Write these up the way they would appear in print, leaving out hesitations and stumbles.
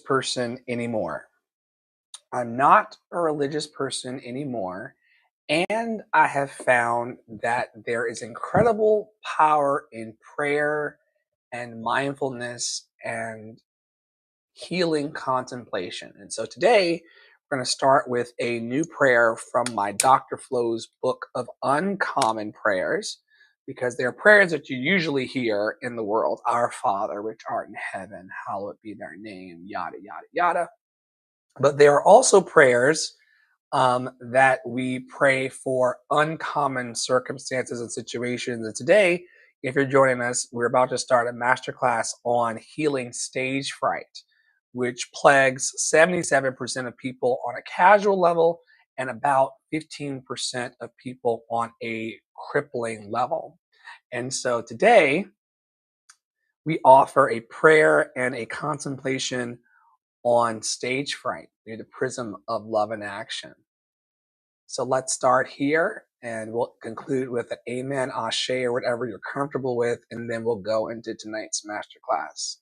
person anymore. I'm not a religious person anymore. And I have found that there is incredible power in prayer and mindfulness and healing contemplation. And so today, we're going to start with a new prayer from my Dr. Flo's book of uncommon prayers, because they're prayers that you usually hear in the world. Our Father, which art in heaven, hallowed be thy name, yada, yada, yada. But there are also prayers that we pray for uncommon circumstances and situations. And today, if you're joining us, we're about to start a masterclass on healing stage fright, which plagues 77% of people on a casual level and about 15% of people on a crippling level. And so today, we offer a prayer and a contemplation on stage fright through the prism of love and action. So let's start here and we'll conclude with an amen, ashe, or whatever you're comfortable with, and then we'll go into tonight's masterclass.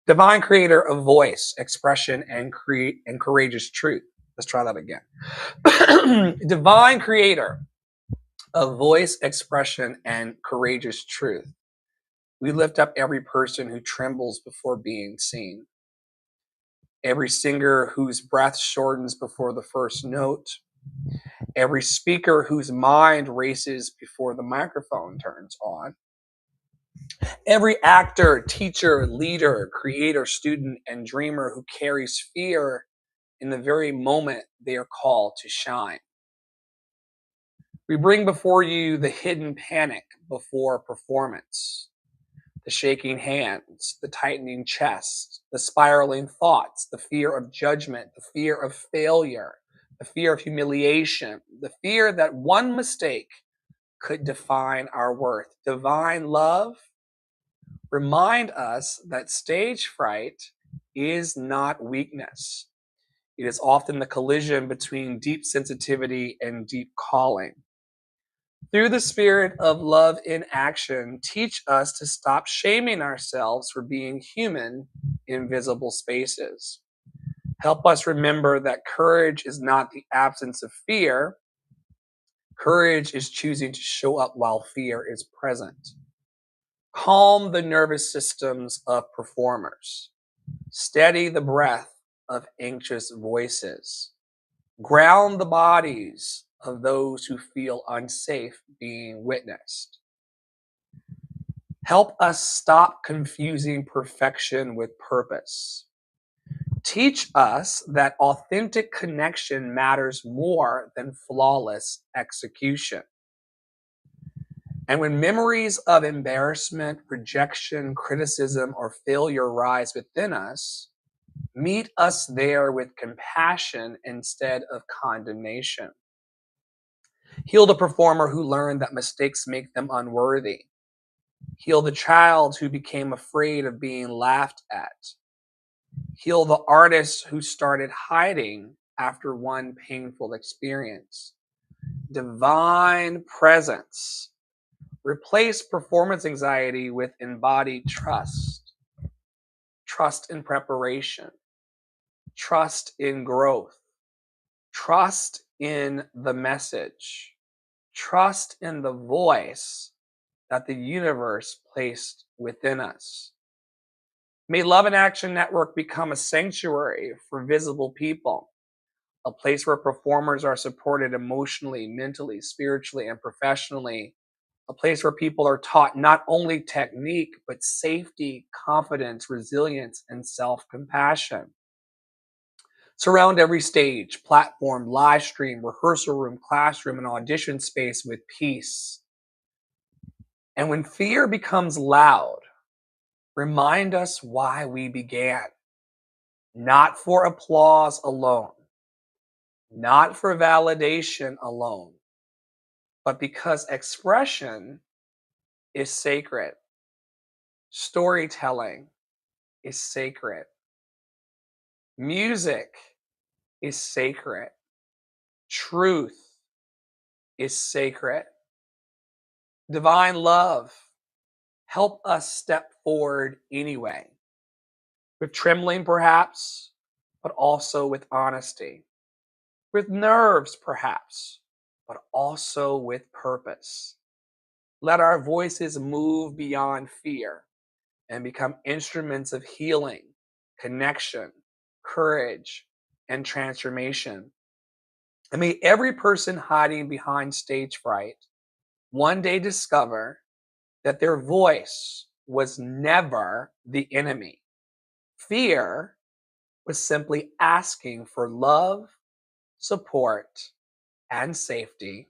Divine creator of voice, expression, and courageous truth. Let's try that again. Divine creator of voice, expression, and courageous truth. We lift up every person who trembles before being seen, every singer whose breath shortens before the first note, every speaker whose mind races before the microphone turns on, every actor, teacher, leader, creator, student, and dreamer who carries fear in the very moment they are called to shine. We bring before you the hidden panic before performance, the shaking hands, the tightening chest, the spiraling thoughts, the fear of judgment, the fear of failure, the fear of humiliation, the fear that one mistake could define our worth. Divine love, remind us that stage fright is not weakness. It is often the collision between deep sensitivity and deep calling. Through the spirit of love in action, teach us to stop shaming ourselves for being human in visible spaces. Help us remember that courage is not the absence of fear. Courage is choosing to show up while fear is present. Calm the nervous systems of performers. Steady the breath of anxious voices. Ground the bodies of those who feel unsafe being witnessed. Help us stop confusing perfection with purpose. Teach us that authentic connection matters more than flawless execution. And when memories of embarrassment, rejection, criticism, or failure rise within us, meet us there with compassion instead of condemnation. Heal the performer who learned that mistakes make them unworthy. Heal the child who became afraid of being laughed at. Heal the artist who started hiding after one painful experience. Divine presence. Replace performance anxiety with embodied trust. Trust in preparation. Trust in growth. Trust in the message. Trust in the voice that the universe placed within us. May Love and Action Network become a sanctuary for visible people, a place where performers are supported emotionally, mentally, spiritually, and professionally, a place where people are taught not only technique, but safety, confidence, resilience, and self-compassion. Surround every stage, platform, live stream, rehearsal room, classroom, and audition space with peace. And when fear becomes loud, remind us why we began. Not for applause alone, not for validation alone, but because expression is sacred. Storytelling is sacred. Music is sacred. Truth is sacred. Divine love, help us step forward anyway. with trembling perhaps, but also with honesty, with nerves perhaps, but also with purpose. Let our voices move beyond fear and become instruments of healing, connection, courage, and transformation. And may every person hiding behind stage fright one day discover that their voice was never the enemy. Fear was simply asking for love, support, and safety.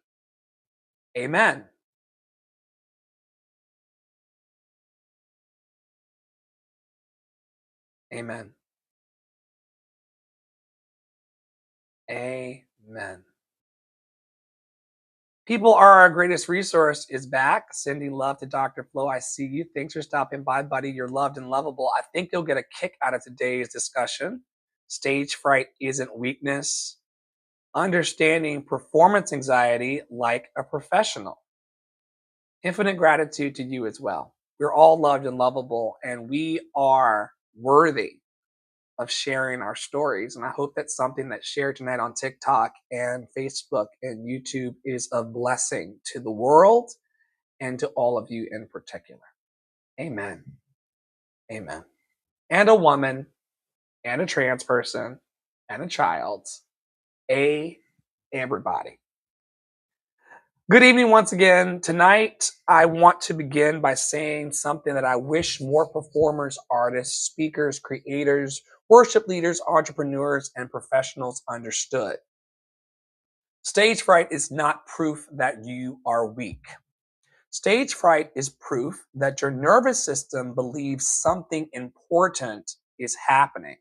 Amen. Amen. Amen. People are our greatest resource is back. Sending love to Dr. Flo. I see you. Thanks for stopping by, buddy. You're loved and lovable. I think you'll get a kick out of today's discussion. Stage fright isn't weakness. Understanding performance anxiety like a professional. Infinite gratitude to you as well. We're all loved and lovable, and we are worthy of sharing our stories. And I hope that something that's shared tonight on TikTok and Facebook and YouTube is a blessing to the world and to all of you in particular. Amen. Amen. And a woman and a trans person and a child. Everybody. Good evening once again. Tonight, I want to begin by saying something that I wish more performers, artists, speakers, creators, worship leaders, entrepreneurs, and professionals understood. Stage fright is not proof that you are weak. Stage fright is proof that your nervous system believes something important is happening.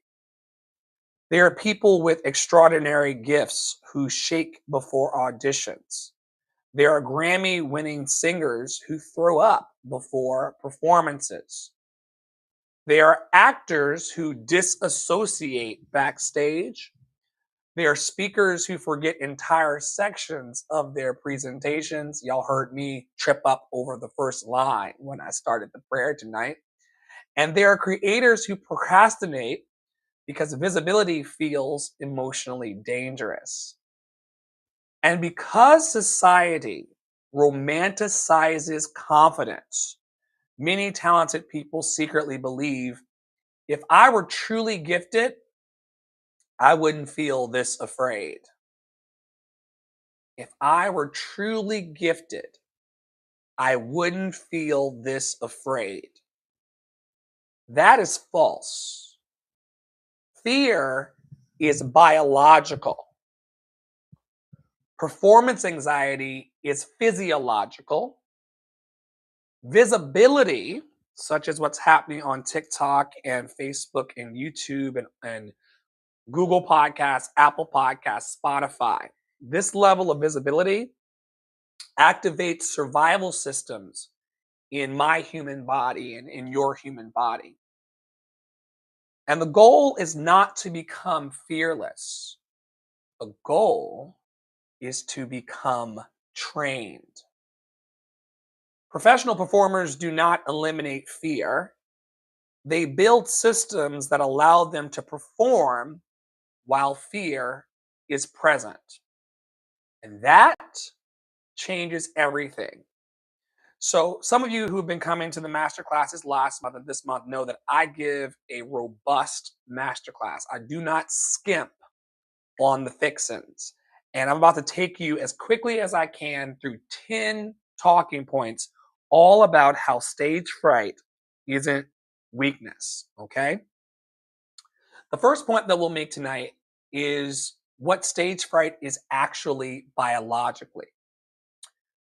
There are people with extraordinary gifts who shake before auditions. There are Grammy winning singers who throw up before performances. There are actors who disassociate backstage. There are speakers who forget entire sections of their presentations. Y'all heard me trip up over the first line when I started the prayer tonight. And there are creators who procrastinate because visibility feels emotionally dangerous. And because society romanticizes confidence, many talented people secretly believe if I were truly gifted, I wouldn't feel this afraid. If I were truly gifted, I wouldn't feel this afraid. That is false. Fear is biological. Performance anxiety is physiological. Visibility, such as what's happening on TikTok and Facebook and YouTube and Google Podcasts, Apple Podcasts, Spotify, this level of visibility activates survival systems in my human body and in your human body. And the goal is not to become fearless. The goal is to become trained. Professional performers do not eliminate fear. They build systems that allow them to perform while fear is present. And that changes everything. So, some of you who have been coming to the master classes last month and this month know that I give a robust master class. I do not skimp on the fixins. And I'm about to take you as quickly as I can through 10 talking points all about how stage fright isn't weakness. Okay. The first point that we'll make tonight is what stage fright is actually biologically.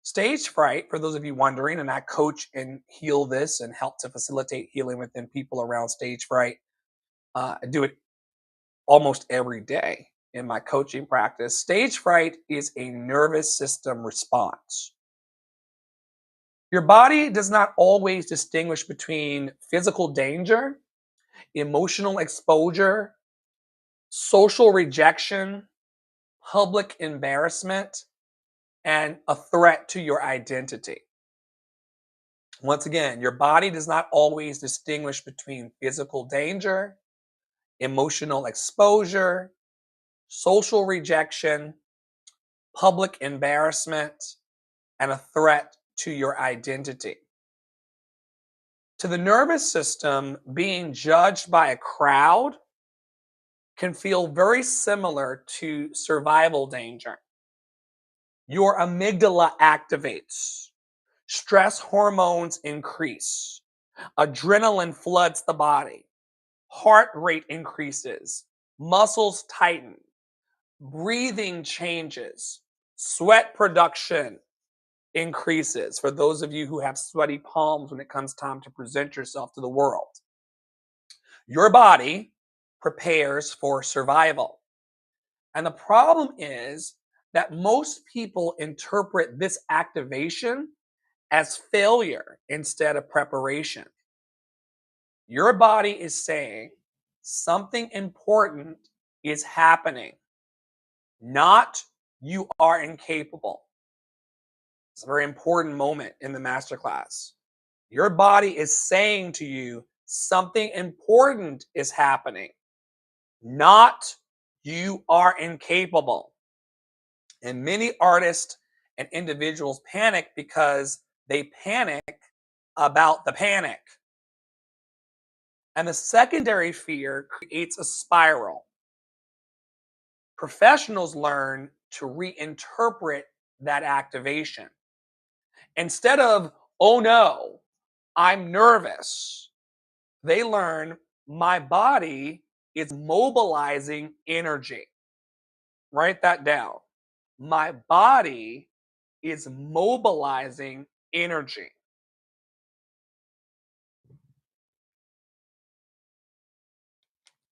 Stage fright, for those of you wondering, and I coach and heal this and help to facilitate healing within people around stage fright. I do it almost every day in my coaching practice. Stage fright is a nervous system response. Your body does not always distinguish between physical danger, emotional exposure, social rejection, public embarrassment, and a threat to your identity. Once again, your body does not always distinguish between physical danger, emotional exposure, social rejection, public embarrassment, and a threat to your identity. To the nervous system, being judged by a crowd can feel very similar to survival danger. Your amygdala activates, stress hormones increase, adrenaline floods the body, heart rate increases, muscles tighten, breathing changes, sweat production increases for those of you who have sweaty palms when it comes time to present yourself to the world. Your body prepares for survival. And the problem is that most people interpret this activation as failure instead of preparation. Your body is saying something important is happening, not you are incapable. It's a very important moment in the masterclass. Your body is saying to you something important is happening, not you are incapable. And many artists and individuals panic because they panic about the panic. And the secondary fear creates a spiral. Professionals learn to reinterpret that activation. Instead of, oh no, I'm nervous, they learn my body is mobilizing energy. Write that down. My body is mobilizing energy.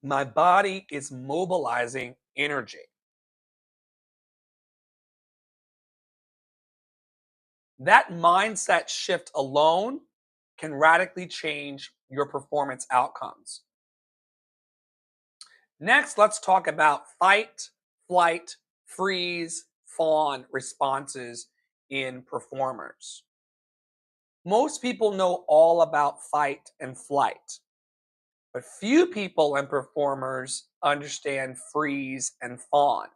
My body is mobilizing energy. That mindset shift alone can radically change your performance outcomes. Next, let's talk about fight, flight, freeze, fawn responses in performers. Most people know all about fight and flight, but few people and performers understand freeze and fawn.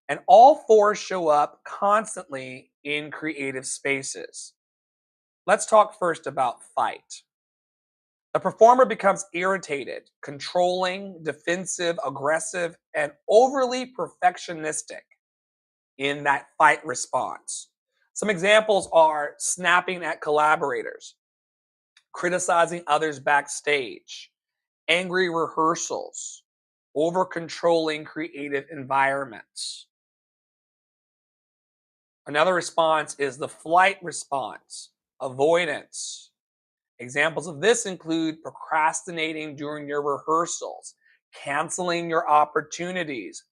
And all four show up constantly in creative spaces. Let's talk first about fight. The performer becomes irritated, controlling, defensive, aggressive, and overly perfectionistic in that fight response. Some examples are snapping at collaborators, criticizing others backstage, angry rehearsals, over controlling creative environments. Another response is the flight response, avoidance. Examples of this include procrastinating during your rehearsals, canceling your opportunities,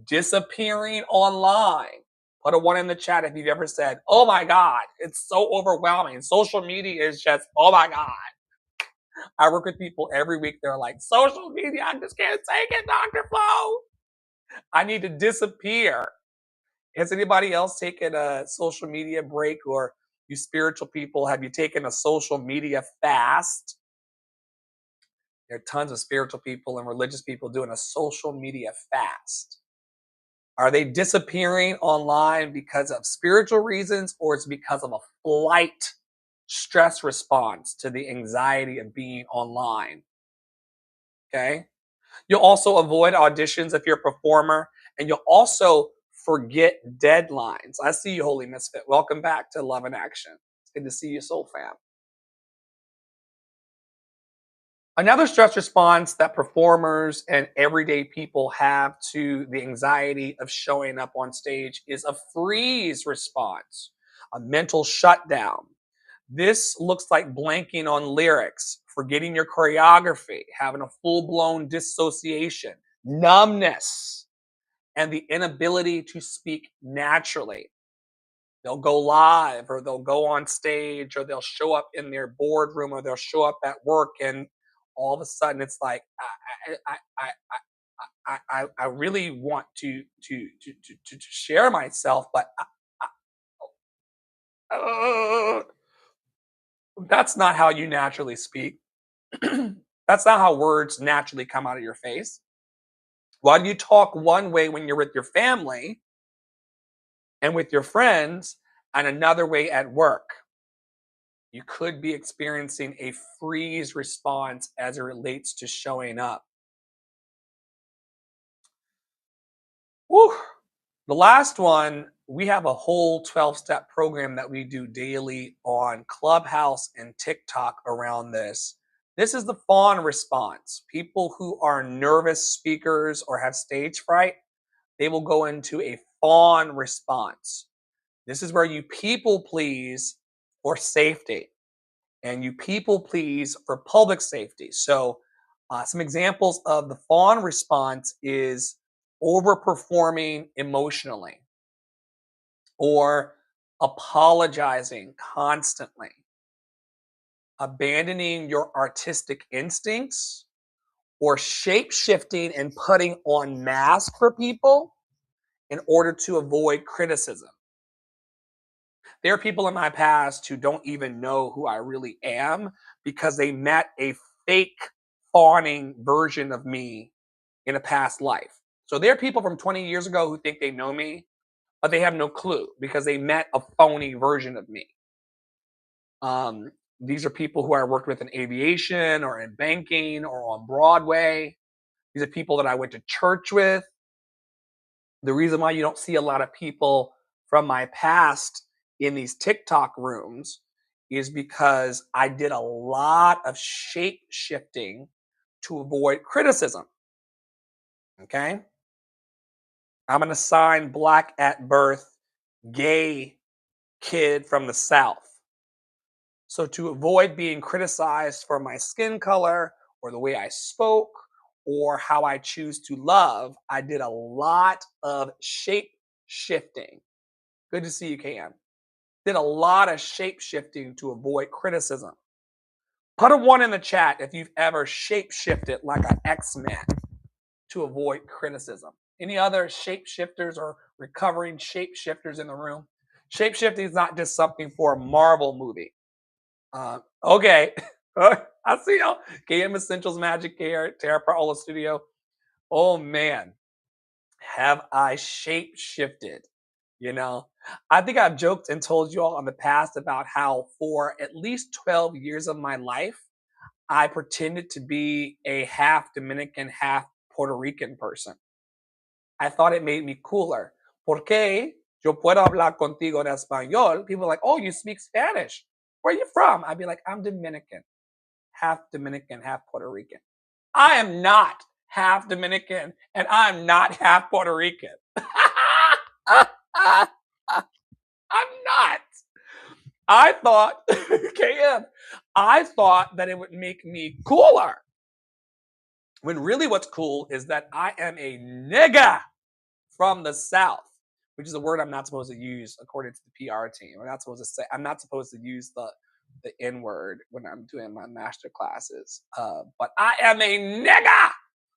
disappearing online. Put a one in the chat if you've ever said, oh my God, it's so overwhelming. Social media is just, oh my God. I work with people every week. They're like, social media, I just can't take it, Dr. Flo. I need to disappear. Has anybody else taken a social media break, or you spiritual people, have you taken a social media fast? There are tons of spiritual people and religious people doing a social media fast. Are they disappearing online because of spiritual reasons, or it's because of a flight stress response to the anxiety of being online? Okay. You'll also avoid auditions if you're a performer, and you'll also forget deadlines. I see you, Holy Misfit. Welcome back to Love in Action. It's good to see you, Soul Fam. Another stress response that performers and everyday people have to the anxiety of showing up on stage is a freeze response, a mental shutdown. This looks like blanking on lyrics, forgetting your choreography, having a full-blown dissociation, numbness, and the inability to speak naturally. They'll go live, or they'll go on stage, or they'll show up in their boardroom, or they'll show up at work, and all of a sudden it's like, I really want to share myself, but that's not how you naturally speak. That's not how words naturally come out of your face. Why do you talk one way when you're with your family and with your friends and another way at work? You could be experiencing a freeze response as it relates to showing up. Whew. The last one, we have a whole 12-step program that we do daily on Clubhouse and TikTok around this. This is the fawn response. People who are nervous speakers or have stage fright, they will go into a fawn response. This is where you people please for safety and you people please for public safety. So, some examples of the fawn response is overperforming emotionally or apologizing constantly, abandoning your artistic instincts, or shape shifting and putting on masks for people in order to avoid criticism. There are people in my past who don't even know who I really am because they met a fake fawning version of me in a past life. So there are people from 20 years ago who think they know me, but they have no clue because they met a phony version of me. These are people who I worked with in aviation or in banking or on Broadway. These are people that I went to church with. The reason why you don't see a lot of people from my past in these TikTok rooms is because I did a lot of shape shifting to avoid criticism. Okay. I'm an assigned black at birth, gay kid from the South. So, to avoid being criticized for my skin color or the way I spoke or how I choose to love, I did a lot of shape shifting. Good to see you, KM. Did a lot of shape shifting to avoid criticism. Put a one in the chat if you've ever shape shifted like an X-Men to avoid criticism. Any other shape shifters or recovering shape shifters in the room? Shape shifting is not just something for a Marvel movie. Okay. I see y'all. KM Essentials Magic here, Terra Paola Studio. Oh man, have I shape shifted? You know, I think I've joked and told you all in the past about how for at least 12 years of my life, I pretended to be a half Dominican, half Puerto Rican person. I thought it made me cooler. Porque yo puedo hablar contigo en español. People are like, oh, you speak Spanish. Where are you from? I'd be like, I'm Dominican, half Puerto Rican. I am not half Dominican and I'm not half Puerto Rican. I'm not. I thought, KM, I thought that it would make me cooler. When really what's cool is that I am a nigga from the South, which is a word I'm not supposed to use according to the PR team. I'm not supposed to use the N word when I'm doing my master classes. But I am a nigga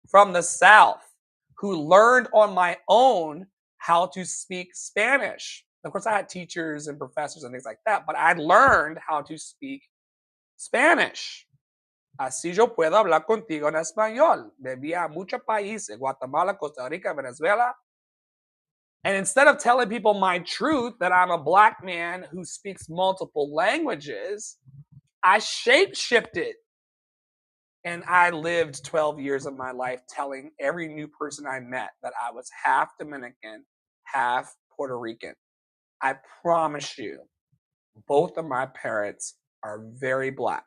from the South who learned on my own how to speak Spanish. Of course, I had teachers and professors and things like that, but I learned how to speak Spanish. Así yo puedo hablar contigo en español. Viví a muchos países, Guatemala, Costa Rica, Venezuela. And instead of telling people my truth that I'm a black man who speaks multiple languages, I shape shifted. And I lived 12 years of my life telling every new person I met that I was half Dominican, half Puerto Rican. I promise you, both of my parents are very black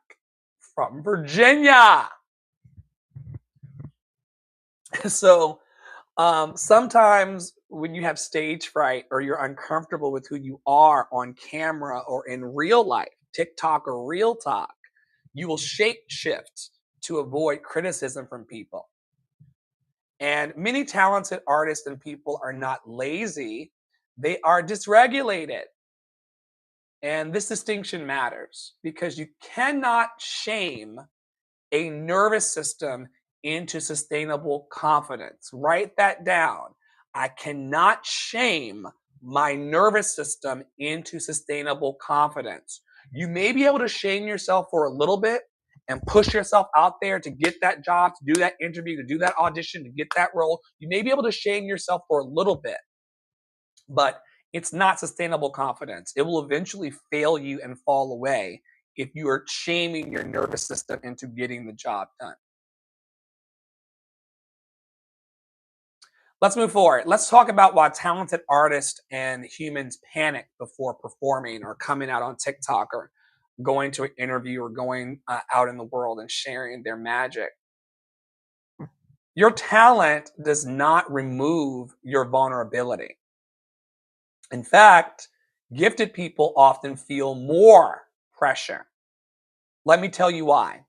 from Virginia. So sometimes when you have stage fright or you're uncomfortable with who you are on camera or in real life, TikTok or real talk, you will shape shift to avoid criticism from people. And many talented artists and people are not lazy, they are dysregulated. And this distinction matters because you cannot shame a nervous system into sustainable confidence. Write that down. I cannot shame my nervous system into sustainable confidence. You may be able to shame yourself for a little bit and push yourself out there to get that job, to do that interview, to do that audition, to get that role. You may be able to shame yourself for a little bit, but it's not sustainable confidence. It will eventually fail you and fall away if you are shaming your nervous system into getting the job done. Let's move forward. Let's talk about why talented artists and humans panic before performing or coming out on TikTok or going to an interview or going out in the world and sharing their magic. Your talent does not remove your vulnerability. In fact, gifted people often feel more pressure. Let me tell you why.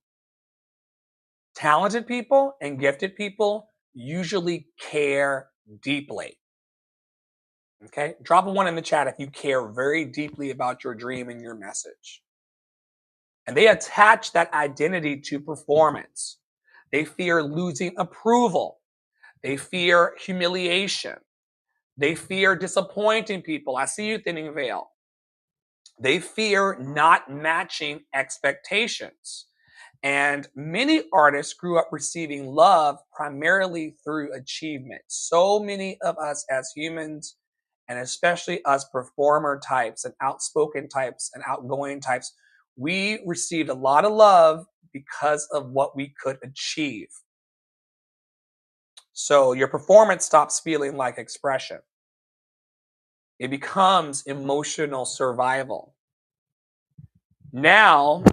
Talented people and gifted people usually care deeply. Okay? Drop a one in the chat if you care very deeply about your dream and your message. And they attach that identity to performance. They fear losing approval. They fear humiliation. They fear disappointing people. I see you, Thinning Veil. They fear not matching expectations. And many artists grew up receiving love primarily through achievement. So many of us as humans, and especially us performer types and outspoken types and outgoing types, we received a lot of love because of what we could achieve. So your performance stops feeling like expression. It becomes emotional survival. Now,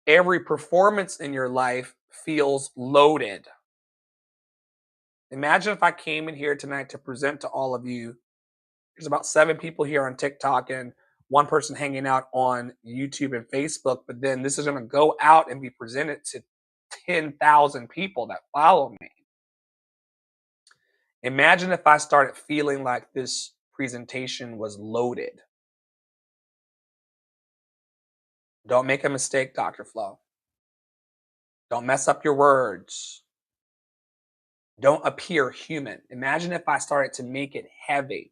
every performance in your life feels loaded. Imagine if I came in here tonight to present to all of you. There's about 7 people here on TikTok and 1 person hanging out on YouTube and Facebook, but then this is going to go out and be presented to 10,000 people that follow me. Imagine if I started feeling like this presentation was loaded. Don't make a mistake, Dr. Flo. Don't mess up your words. Don't appear human. Imagine if I started to make it heavy.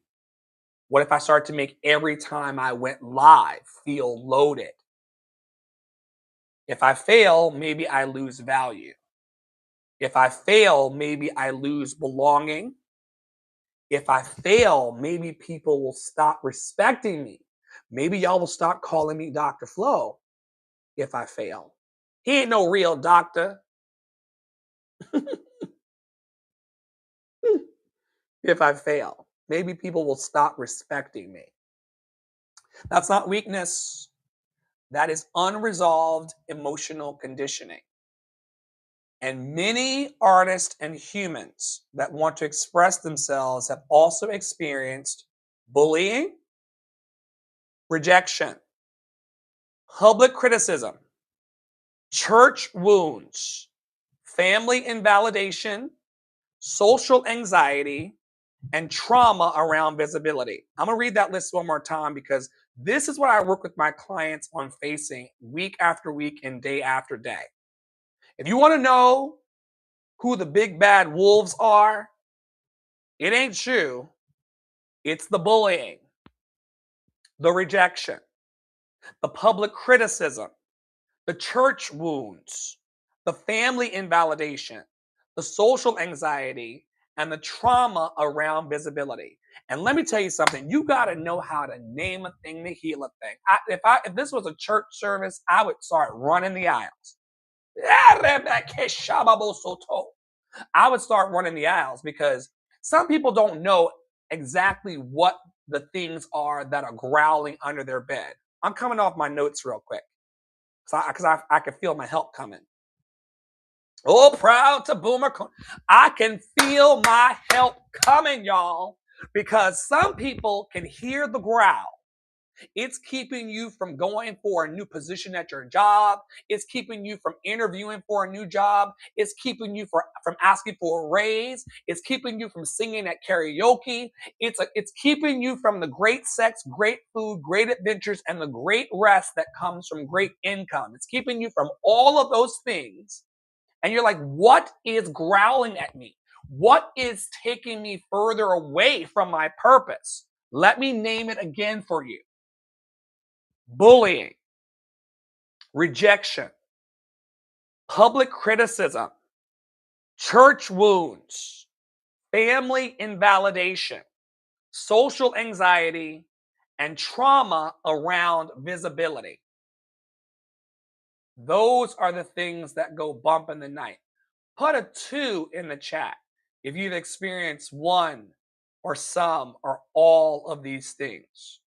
What if I started to make every time I went live feel loaded? If I fail, maybe I lose value. If I fail, maybe I lose belonging. If I fail, maybe people will stop respecting me. Maybe y'all will stop calling me Dr. Flo if I fail. He ain't no real doctor. If I fail, maybe people will stop respecting me. That's not weakness. That is unresolved emotional conditioning. And many artists and humans that want to express themselves have also experienced bullying, rejection, public criticism, church wounds, family invalidation, social anxiety, and trauma around visibility. I'm going to read that list one more time because this is what I work with my clients on facing week after week and day after day. If you want to know who the big bad wolves are, it ain't you. It's the bullying, the rejection, the public criticism, the church wounds, the family invalidation, the social anxiety, and the trauma around visibility. And let me tell you something, you got to know how to name a thing to heal a thing. If this was a church service, I would start running the aisles. I would start running the aisles because some people don't know exactly what the things are that are growling under their bed. I'm coming off my notes real quick because I can feel my help coming. Oh, proud to Boomer. I can feel my help coming, y'all, because some people can hear the growl. It's keeping you from going for a new position at your job. It's keeping you from interviewing for a new job. It's keeping you from asking for a raise. It's keeping you from singing at karaoke. It's keeping you from the great sex, great food, great adventures, and the great rest that comes from great income. It's keeping you from all of those things. And you're like, what is growling at me? What is taking me further away from my purpose? Let me name it again for you. Bullying, rejection, public criticism, church wounds, family invalidation, social anxiety, and trauma around visibility. Those are the things that go bump in the night. Put a 2 in the chat if you've experienced one or some or all of these things.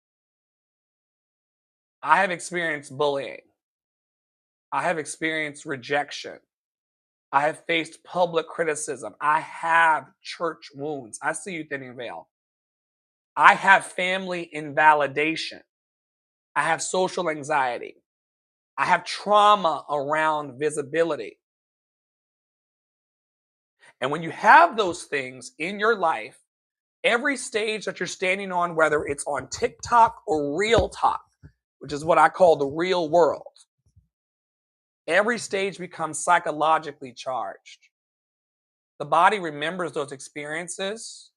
I have experienced bullying. I have experienced rejection. I have faced public criticism. I have church wounds. I see you, thinning veil. I have family invalidation. I have social anxiety. I have trauma around visibility. And when you have those things in your life, every stage that you're standing on, whether it's on TikTok or Real Talk, which is what I call the real world, every stage becomes psychologically charged. The body remembers those experiences,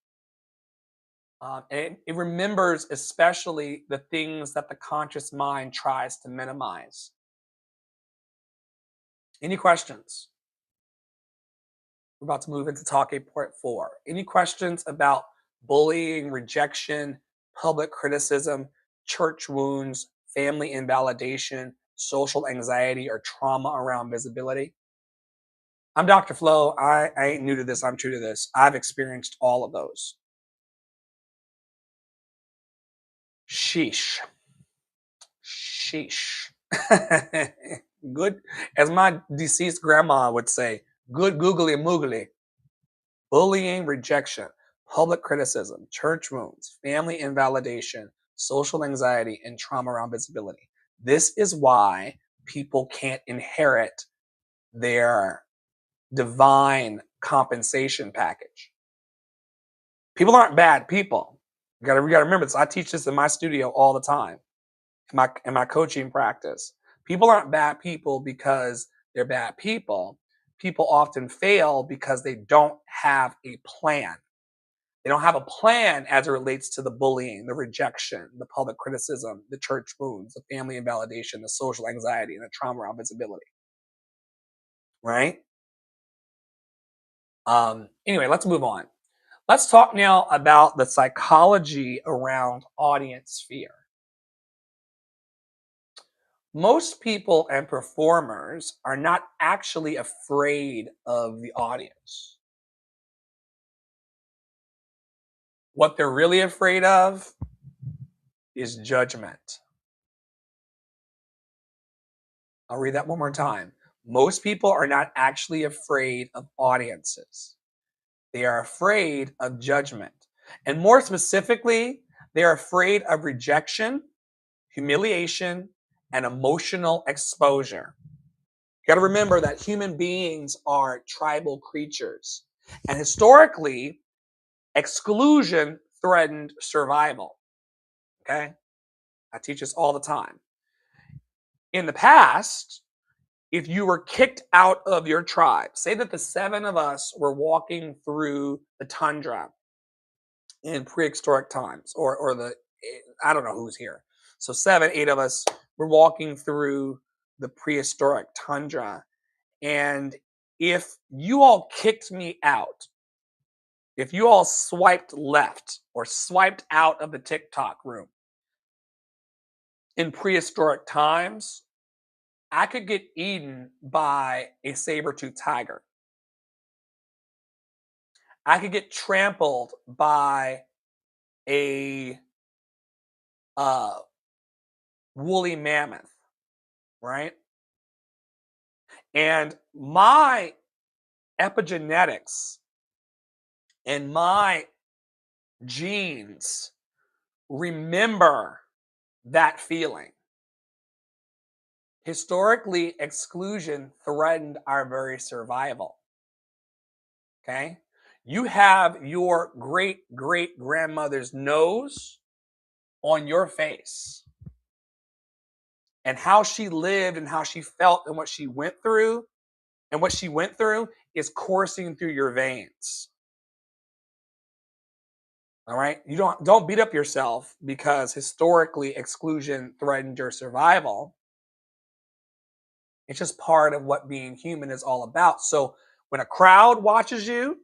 and it remembers especially the things that the conscious mind tries to minimize. Any questions? We're about to move into talk 8.4. Any questions about bullying, rejection, public criticism, church wounds, family invalidation, social anxiety, or trauma around visibility? I'm Dr. Flo. I ain't new to this. I'm true to this. I've experienced all of those. Sheesh. Sheesh. Good, as my deceased grandma would say, good googly moogly. Bullying, rejection, public criticism, church wounds, family invalidation, social anxiety, and trauma around visibility. This is why people can't inherit their divine compensation package. People aren't bad people. We gotta remember this. I teach this in my studio all the time, in my coaching practice. People aren't bad people because they're bad people. People often fail because they don't have a plan. They don't have a plan as it relates to the bullying, the rejection, the public criticism, the church wounds, the family invalidation, the social anxiety, and the trauma around visibility. Right? Anyway, let's move on. Let's talk now about the psychology around audience fear. Most people and performers are not actually afraid of the audience. What they're really afraid of is judgment. I'll read that one more time. Most people are not actually afraid of audiences. They are afraid of judgment. And more specifically, they are afraid of rejection, humiliation, and emotional exposure. You got to remember that human beings are tribal creatures. And historically, exclusion threatened survival. Okay? I teach this all the time. In the past, if you were kicked out of your tribe, say that the 7 of us were walking through the tundra in prehistoric times, or I don't know who's here. So 7, 8 of us were walking through the prehistoric tundra. And if you all kicked me out, if you all swiped left or swiped out of the TikTok room in prehistoric times, I could get eaten by a saber-toothed tiger. I could get trampled by a woolly mammoth, right? And my epigenetics and my genes remember that feeling. Historically, exclusion threatened our very survival. Okay? You have your great great grandmother's nose on your face. And how she lived and how she felt and what she went through is coursing through your veins. All right? You don't beat up yourself because historically exclusion threatened your survival. It's just part of what being human is all about. So when a crowd watches you,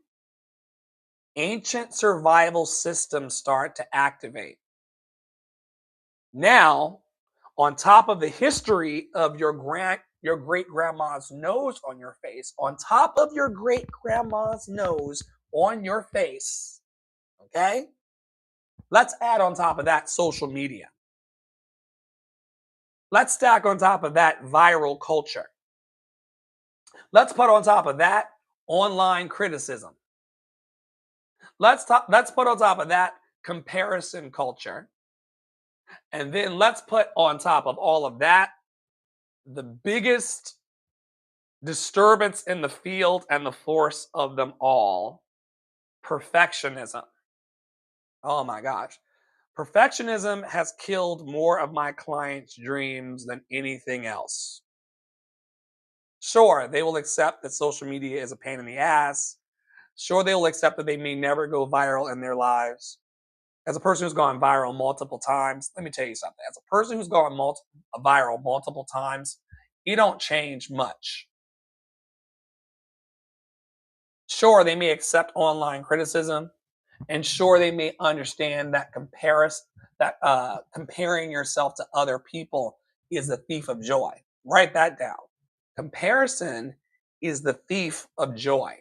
ancient survival systems start to activate. Now, on top of the history of your great grandma's nose on your face, on top of your great grandma's nose on your face, okay? Let's add on top of that social media. Let's stack on top of that viral culture. Let's put on top of that online criticism. Let's put on top of that comparison culture. And then let's put on top of all of that the biggest disturbance in the field and the force of them all, perfectionism. Oh my gosh. Perfectionism has killed more of my clients' dreams than anything else. Sure, they will accept that social media is a pain in the ass. Sure, they will accept that they may never go viral in their lives. As a person who's gone viral multiple times, let me tell you something. As a person who's gone viral multiple times, you don't change much. Sure, they may accept online criticism, and sure, they may understand that comparing yourself to other people is the thief of joy. Write that down. Comparison is the thief of joy.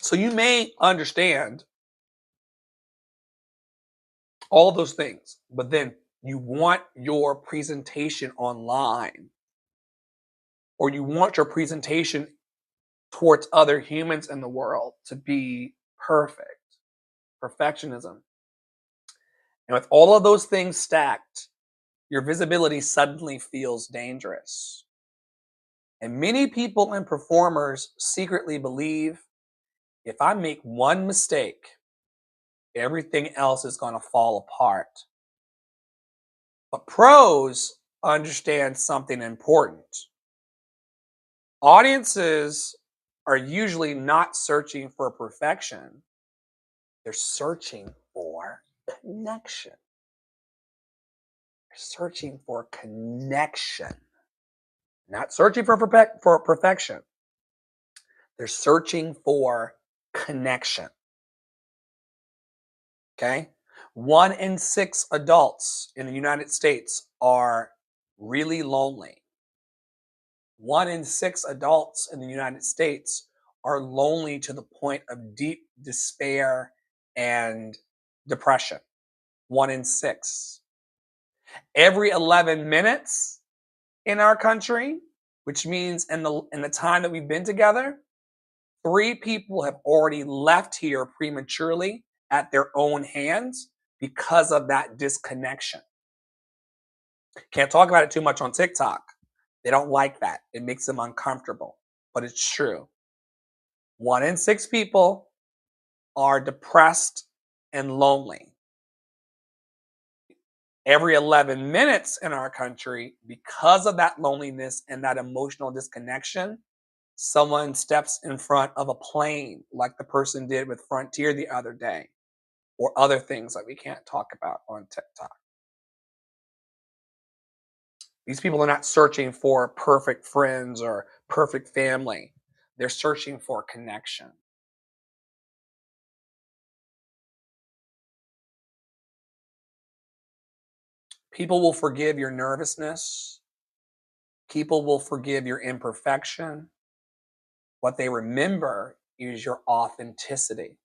So you may understand all those things, but then you want your presentation online, or you want your presentation towards other humans in the world to be perfect. Perfectionism. And with all of those things stacked, your visibility suddenly feels dangerous. And many people and performers secretly believe if I make one mistake, everything else is going to fall apart. But pros understand something important. Audiences are usually not searching for perfection, they're searching for connection. They're searching for connection, not searching for perfection. They're searching for connection. Okay? 1 in 6 adults in the United States are really lonely. 1 in 6 adults in the United States are lonely to the point of deep despair and depression. 1 in 6. Every 11 minutes in our country, which means in the time that we've been together, 3 people have already left here prematurely at their own hands because of that disconnection. Can't talk about it too much on TikTok. They don't like that. It makes them uncomfortable, but it's true. 1 in 6 people are depressed and lonely. Every 11 minutes in our country, because of that loneliness and that emotional disconnection, someone steps in front of a plane like the person did with Frontier the other day, or other things that we can't talk about on TikTok. These people are not searching for perfect friends or perfect family. They're searching for connection. People will forgive your nervousness. People will forgive your imperfection. What they remember is your authenticity.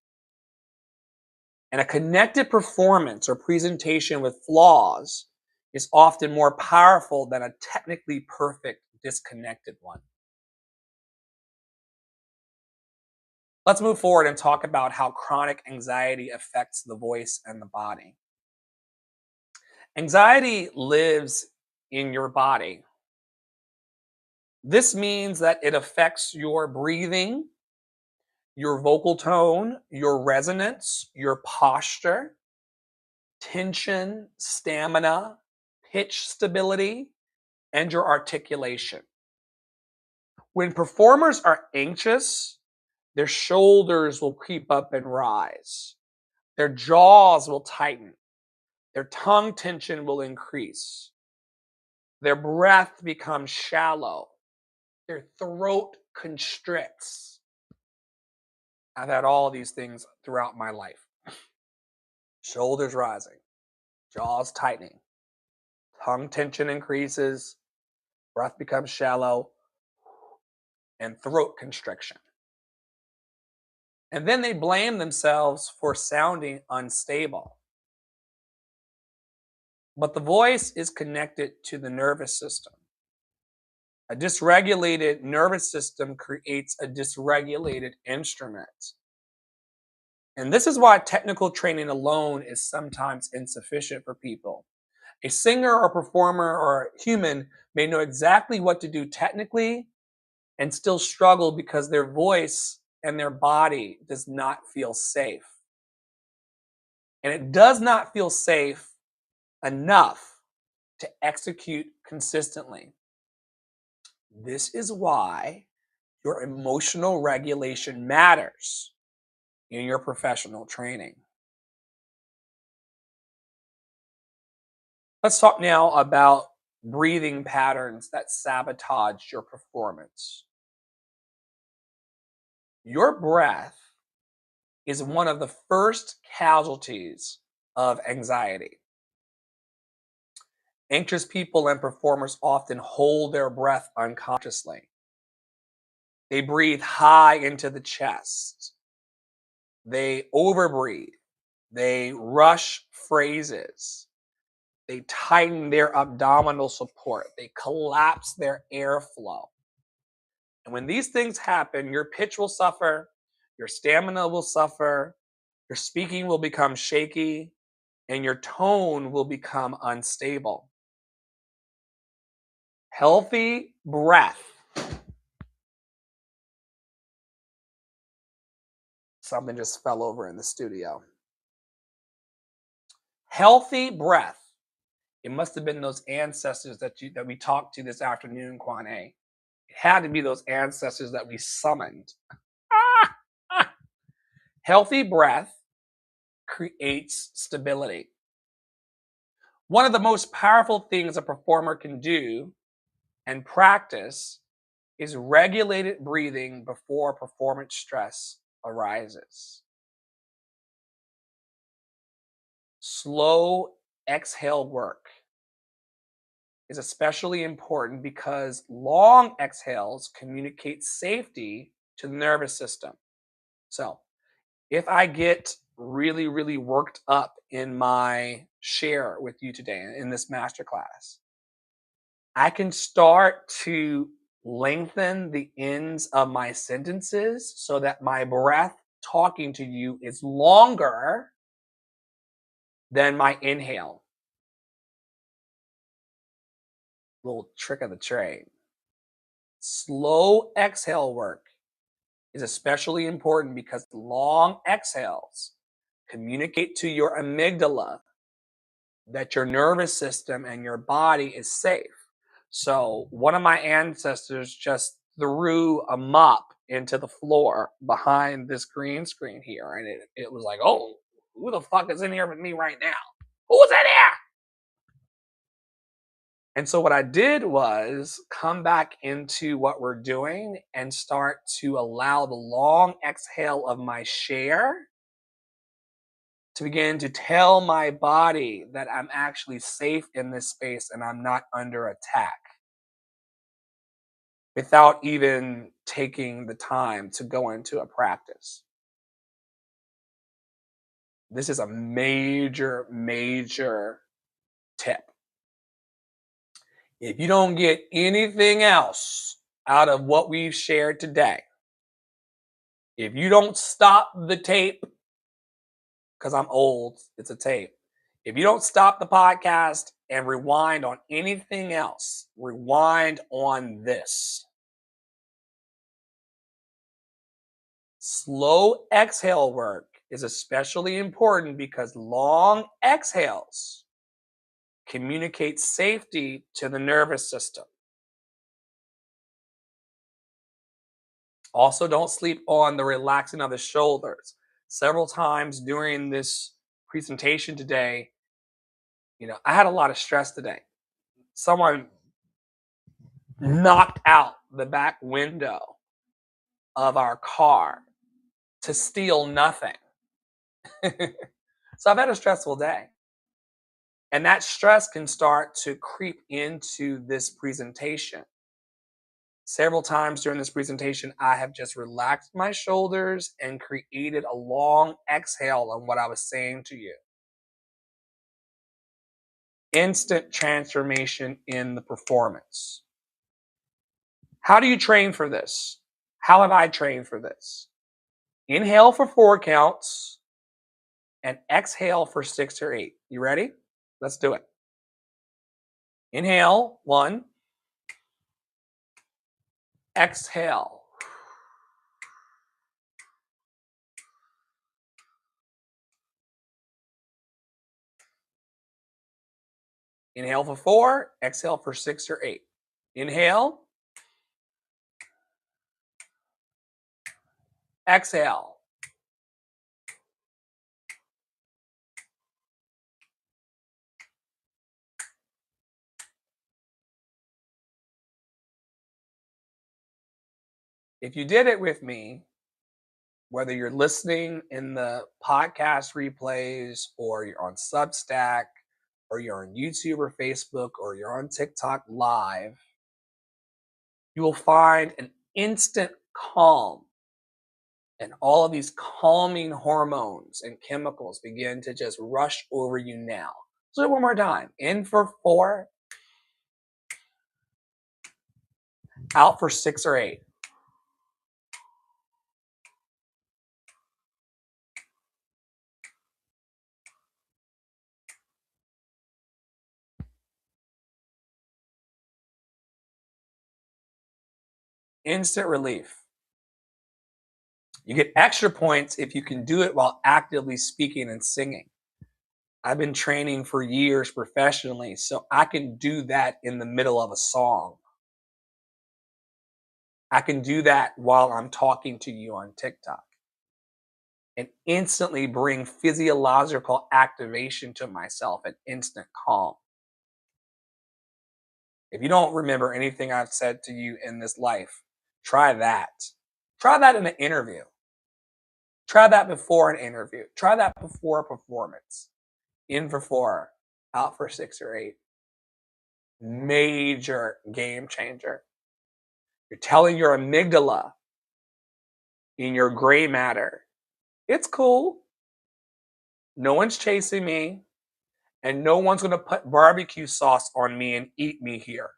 And a connected performance or presentation with flaws is often more powerful than a technically perfect disconnected one. Let's move forward and talk about how chronic anxiety affects the voice and the body. Anxiety lives in your body. This means that it affects your breathing, your vocal tone, your resonance, your posture, tension, stamina, pitch stability, and your articulation. When performers are anxious, their shoulders will creep up and rise. Their jaws will tighten. Their tongue tension will increase. Their breath becomes shallow. Their throat constricts. I've had all of these things throughout my life. Shoulders rising, jaws tightening, tongue tension increases, breath becomes shallow, and throat constriction. And then they blame themselves for sounding unstable. But the voice is connected to the nervous system. A dysregulated nervous system creates a dysregulated instrument. And this is why technical training alone is sometimes insufficient for people. A singer or performer or a human may know exactly what to do technically and still struggle because their voice and their body does not feel safe. And it does not feel safe enough to execute consistently. This is why your emotional regulation matters in your professional training. Let's talk now about breathing patterns that sabotage your performance. Your breath is one of the first casualties of anxiety. Anxious people and performers often hold their breath unconsciously. They breathe high into the chest. They overbreathe. They rush phrases. They tighten their abdominal support. They collapse their airflow. And when these things happen, your pitch will suffer, your stamina will suffer, your speaking will become shaky, and your tone will become unstable. Healthy breath. Something just fell over in the studio. Healthy breath. It must have been those ancestors that we talked to this afternoon, Kwane. It had to be those ancestors that we summoned. Healthy breath creates stability. One of the most powerful things a performer can do and practice is regulated breathing before performance stress arises. Slow exhale work is especially important because long exhales communicate safety to the nervous system. So, if I get really, really worked up in my share with you today in this masterclass, I can start to lengthen the ends of my sentences so that my breath talking to you is longer than my inhale. Little trick of the trade. Slow exhale work is especially important because long exhales communicate to your amygdala that your nervous system and your body is safe. So one of my ancestors just threw a mop into the floor behind this green screen here. And it was like, oh, who the fuck is in here with me right now? Who's in here? And so what I did was come back into what we're doing and start to allow the long exhale of my share to begin to tell my body that I'm actually safe in this space and I'm not under attack without even taking the time to go into a practice. This is a major, major tip. If you don't get anything else out of what we've shared today, if you don't stop the tape, because I'm old, it's a tape. If you don't stop the podcast and rewind on anything else, rewind on this. Slow exhale work is especially important because long exhales communicate safety to the nervous system. Also, don't sleep on the relaxing of the shoulders. Several times during this presentation today, I had a lot of stress today. Someone knocked out the back window of our car to steal nothing. So I've had a stressful day. And that stress can start to creep into this presentation. Several times during this presentation, I have just relaxed my shoulders and created a long exhale on what I was saying to you. Instant transformation in the performance. How do you train for this? How have I trained for this? Inhale for 4 counts and exhale for 6 or 8. You ready? Let's do it. Inhale, 1. Exhale. Inhale for 4, exhale for 6 or 8. Inhale. Exhale. If you did it with me, whether you're listening in the podcast replays or you're on Substack or you're on YouTube or Facebook or you're on TikTok live, you will find an instant calm, and all of these calming hormones and chemicals begin to just rush over you now. So do it one more time. In for 4, out for 6 or 8. Instant relief. You get extra points if you can do it while actively speaking and singing. I've been training for years professionally, so I can do that in the middle of a song. I can do that while I'm talking to you on TikTok and instantly bring physiological activation to myself and instant calm. If you don't remember anything I've said to you in this life, try that. Try that in an interview. Try that before an interview. Try that before a performance. In for 4, out for 6 or 8. Major game changer. You're telling your amygdala in your gray matter, it's cool. No one's chasing me, and no one's going to put barbecue sauce on me and eat me here.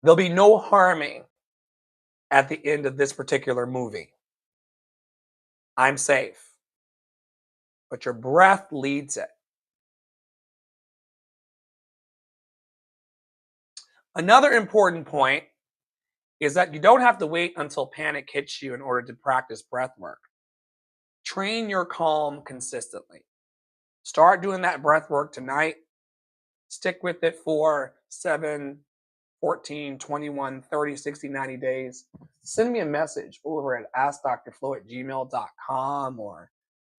There'll be no harming at the end of this particular movie. I'm safe. But your breath leads it. Another important point is that you don't have to wait until panic hits you in order to practice breath work. Train your calm consistently. Start doing that breath work tonight. Stick with it for 7, 14, 21, 30, 60, 90 days. Send me a message over at askdrflo@gmail.com or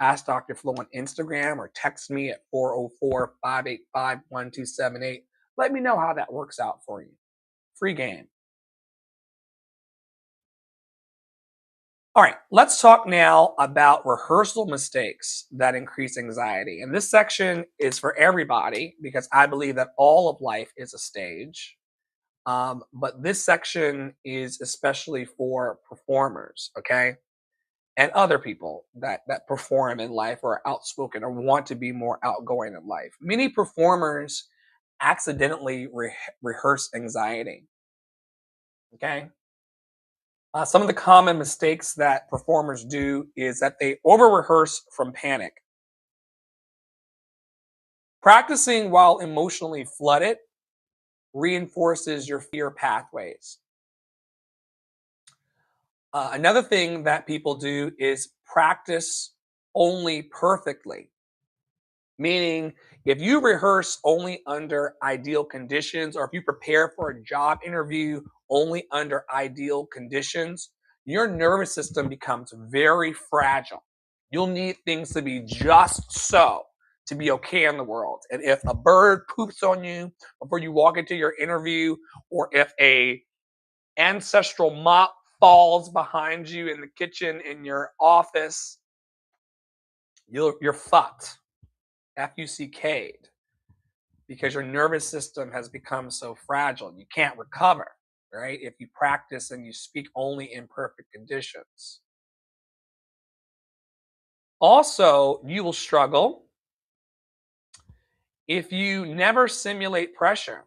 askdrflo on Instagram, or text me at 404-585-1278. Let me know how that works out for you. Free game. All right, let's talk now about rehearsal mistakes that increase anxiety. And this section is for everybody because I believe that all of life is a stage. But this section is especially for performers, okay? And other people that perform in life or are outspoken or want to be more outgoing in life. Many performers accidentally rehearse anxiety, okay? Some of the common mistakes that performers do is that they over-rehearse from panic. Practicing while emotionally flooded reinforces your fear pathways. Another thing that people do is practice only perfectly. Meaning, if you rehearse only under ideal conditions, or if you prepare for a job interview only under ideal conditions, your nervous system becomes very fragile. You'll need things to be just so to be okay in the world. And if a bird poops on you before you walk into your interview, or if a ancestral mop falls behind you in the kitchen in your office, you're fucked. F-U-C-K'd. Because your nervous system has become so fragile. You can't recover, right? If you practice and you speak only in perfect conditions. Also, you will struggle if you never simulate pressure.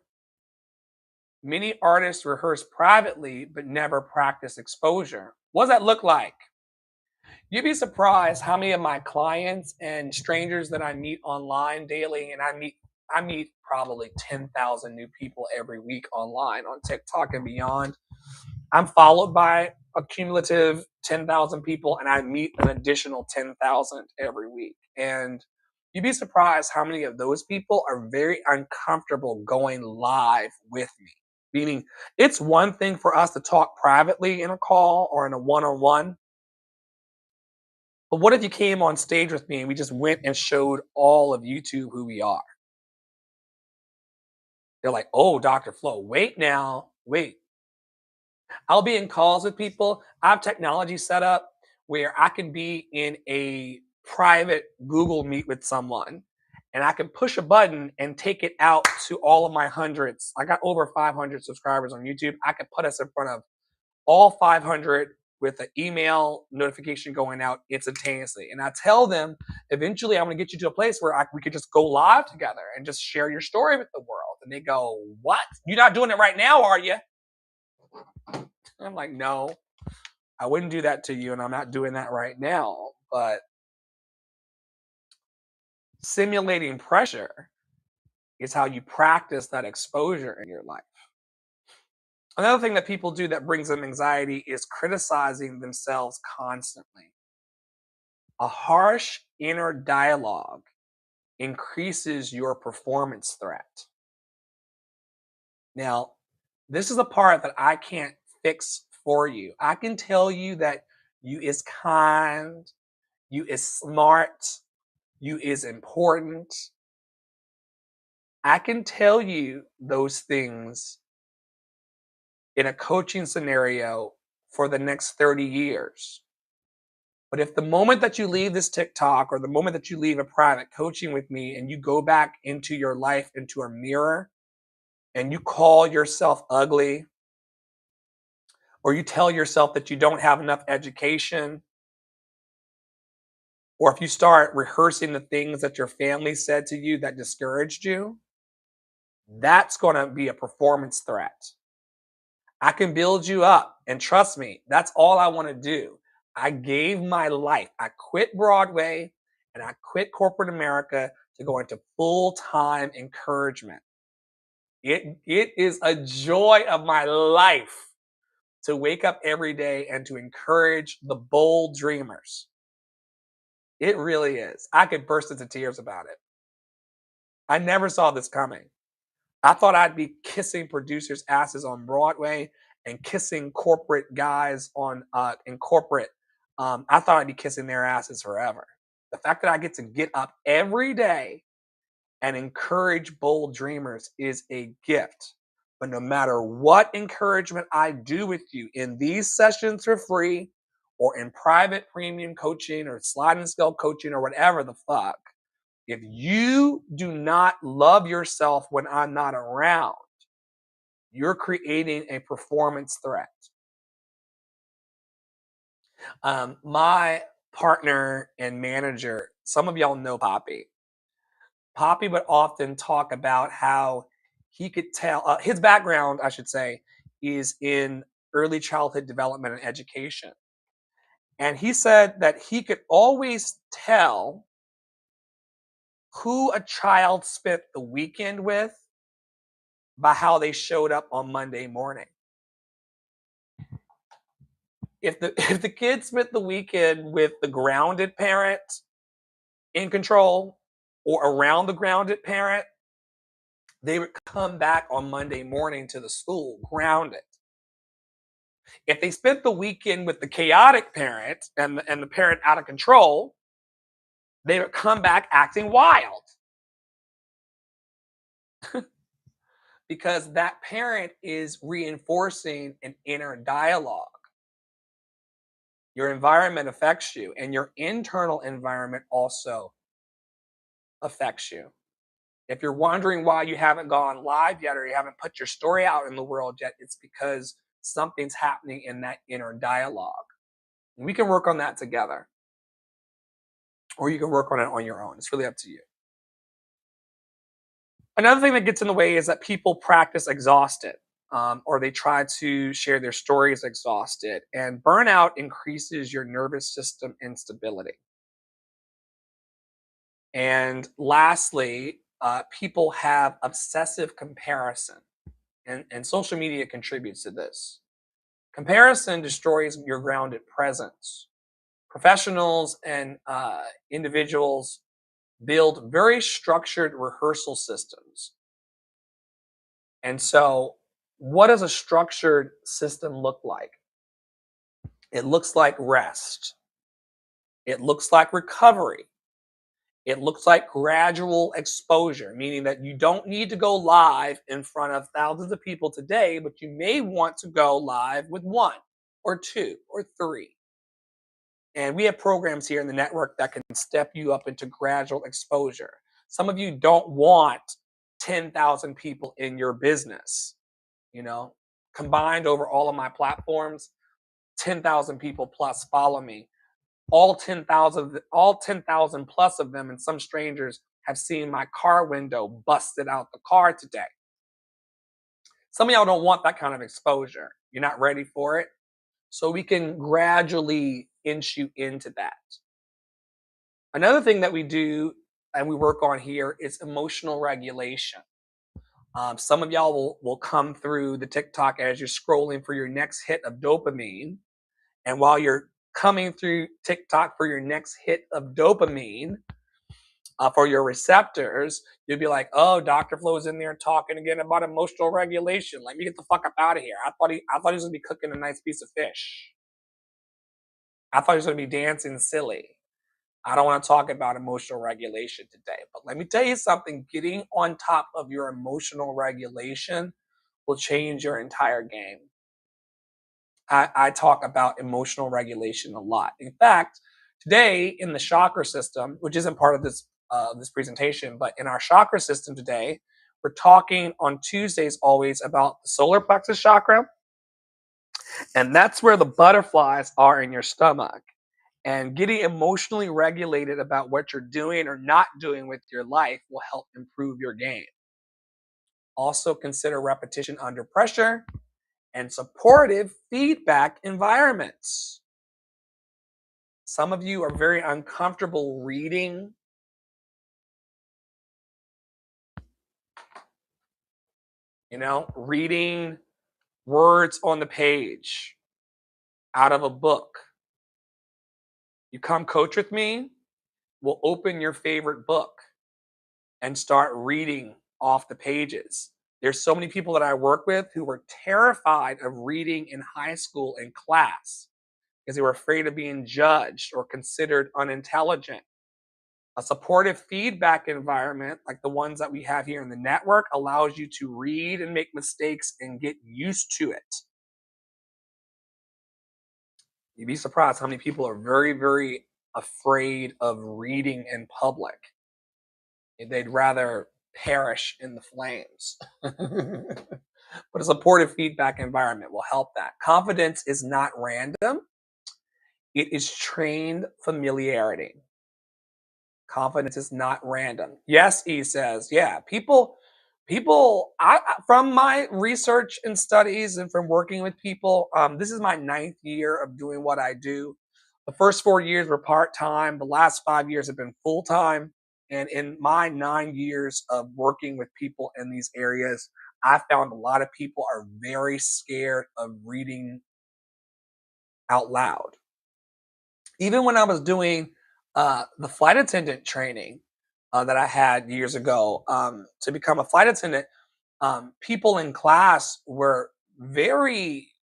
Many artists rehearse privately but never practice exposure. What does that look like? You'd be surprised how many of my clients and strangers that I meet online daily, and I meet probably 10,000 new people every week online on TikTok and beyond. I'm followed by a cumulative 10,000 people, and I meet an additional 10,000 every week. And you'd be surprised how many of those people are very uncomfortable going live with me. Meaning, it's one thing for us to talk privately in a call or in a one on one. But what if you came on stage with me and we just went and showed all of YouTube who we are? They're like, oh, Dr. Flo, wait now, wait. I'll be in calls with people. I have technology set up where I can be in a private Google Meet with someone, and I can push a button and take it out to all of my hundreds. I got over 500 subscribers on YouTube. I could put us in front of all 500 with an email notification going out instantaneously. And I tell them, eventually I'm going to get you to a place where we could just go live together and just share your story with the world. And they go, what? You're not doing it right now, are you? I'm like, no, I wouldn't do that to you, and I'm not doing that right now. But simulating pressure is how you practice that exposure in your life. Another thing that people do that brings them anxiety is criticizing themselves constantly. A harsh inner dialogue increases your performance threat. Now, this is the part that I can't fix for you. I can tell you that you is kind, you is smart, you is important. I can tell you those things in a coaching scenario for the next 30 years. But if the moment that you leave this TikTok or the moment that you leave a private coaching with me and you go back into your life, into a mirror, and you call yourself ugly, or you tell yourself that you don't have enough education, or if you start rehearsing the things that your family said to you that discouraged you, that's going to be a performance threat. I can build you up. And trust me, that's all I want to do. I gave my life. I quit Broadway and I quit corporate America to go into full-time encouragement. It is a joy of my life to wake up every day and to encourage the bold dreamers. It really is. I could burst into tears about it. I never saw this coming. I thought I'd be kissing producers' asses on Broadway and kissing corporate guys on in corporate. I thought I'd be kissing their asses forever. The fact that I get to get up every day and encourage bold dreamers is a gift. But no matter what encouragement I do with you in these sessions for free, or in private premium coaching or sliding scale coaching or whatever the fuck, if you do not love yourself when I'm not around, you're creating a performance threat. My partner and manager, some of y'all know Poppy. Poppy would often talk about how he could tell, his background, I should say, is in early childhood development and education. And he said that he could always tell who a child spent the weekend with by how they showed up on Monday morning. If the kid spent the weekend with the grounded parent in control or around the grounded parent, they would come back on Monday morning to the school grounded. If they spent the weekend with the chaotic parent and the parent out of control, they would come back acting wild because that parent is reinforcing an inner dialogue. Your environment affects you, and your internal environment also affects you. If you're wondering why you haven't gone live yet or you haven't put your story out in the world yet, it's because something's happening in that inner dialogue. And we can work on that together, or you can work on it on your own. It's really up to you. Another thing that gets in the way is that people practice exhausted, or they try to share their stories exhausted. And burnout increases your nervous system instability. And lastly, people have obsessive comparison, and social media contributes to this. Comparison destroys your grounded presence. Professionals and individuals build very structured rehearsal systems. And so, what does a structured system look like? It looks like rest, it looks like recovery, it looks like gradual exposure, meaning that you don't need to go live in front of thousands of people today, but you may want to go live with one or two or three. And we have programs here in the network that can step you up into gradual exposure. Some of you don't want 10,000 people in your business, you know, combined over all of my platforms, 10,000 people plus follow me. All 10,000 plus of them, and some strangers have seen my car window busted out the car today. Some of y'all don't want that kind of exposure. You're not ready for it. So we can gradually inch you into that. Another thing that we do and we work on here is emotional regulation. Some of y'all will come through the TikTok as you're scrolling for your next hit of dopamine. And while you're coming through TikTok for your next hit of dopamine, for your receptors, you'll be like, "Oh, Dr. Flo's in there talking again about emotional regulation. Let me get the fuck up out of here. I thought he was gonna be cooking a nice piece of fish. I thought he was gonna be dancing silly. I don't want to talk about emotional regulation today. But let me tell you something, getting on top of your emotional regulation will change your entire game. I talk about emotional regulation a lot. In fact, today in the chakra system, which isn't part of this presentation, but in our chakra system today, we're talking on Tuesdays always about the solar plexus chakra, and that's where the butterflies are in your stomach. And getting emotionally regulated about what you're doing or not doing with your life will help improve your game. Also, consider repetition under pressure and supportive feedback environments. Some of you are very uncomfortable reading. Reading words on the page out of a book. You come coach with me, we'll open your favorite book and start reading off the pages. There's so many people that I work with who were terrified of reading in high school in class because they were afraid of being judged or considered unintelligent. A supportive feedback environment like the ones that we have here in the network allows you to read and make mistakes and get used to it. You'd be surprised how many people are very, very afraid of reading in public. They'd rather perish in the flames. But a supportive feedback environment will help that. Confidence is not random, it is trained familiarity. Confidence is not random. Yes, he says, yeah, people, from my research and studies and from working with people, this is my 9th year of doing what I do. The first 4 years were part-time. The last 5 years have been full-time. And in my 9 years of working with people in these areas, I found a lot of people are very scared of reading out loud. Even when I was doing the flight attendant training that I had years ago to become a flight attendant, people in class were very,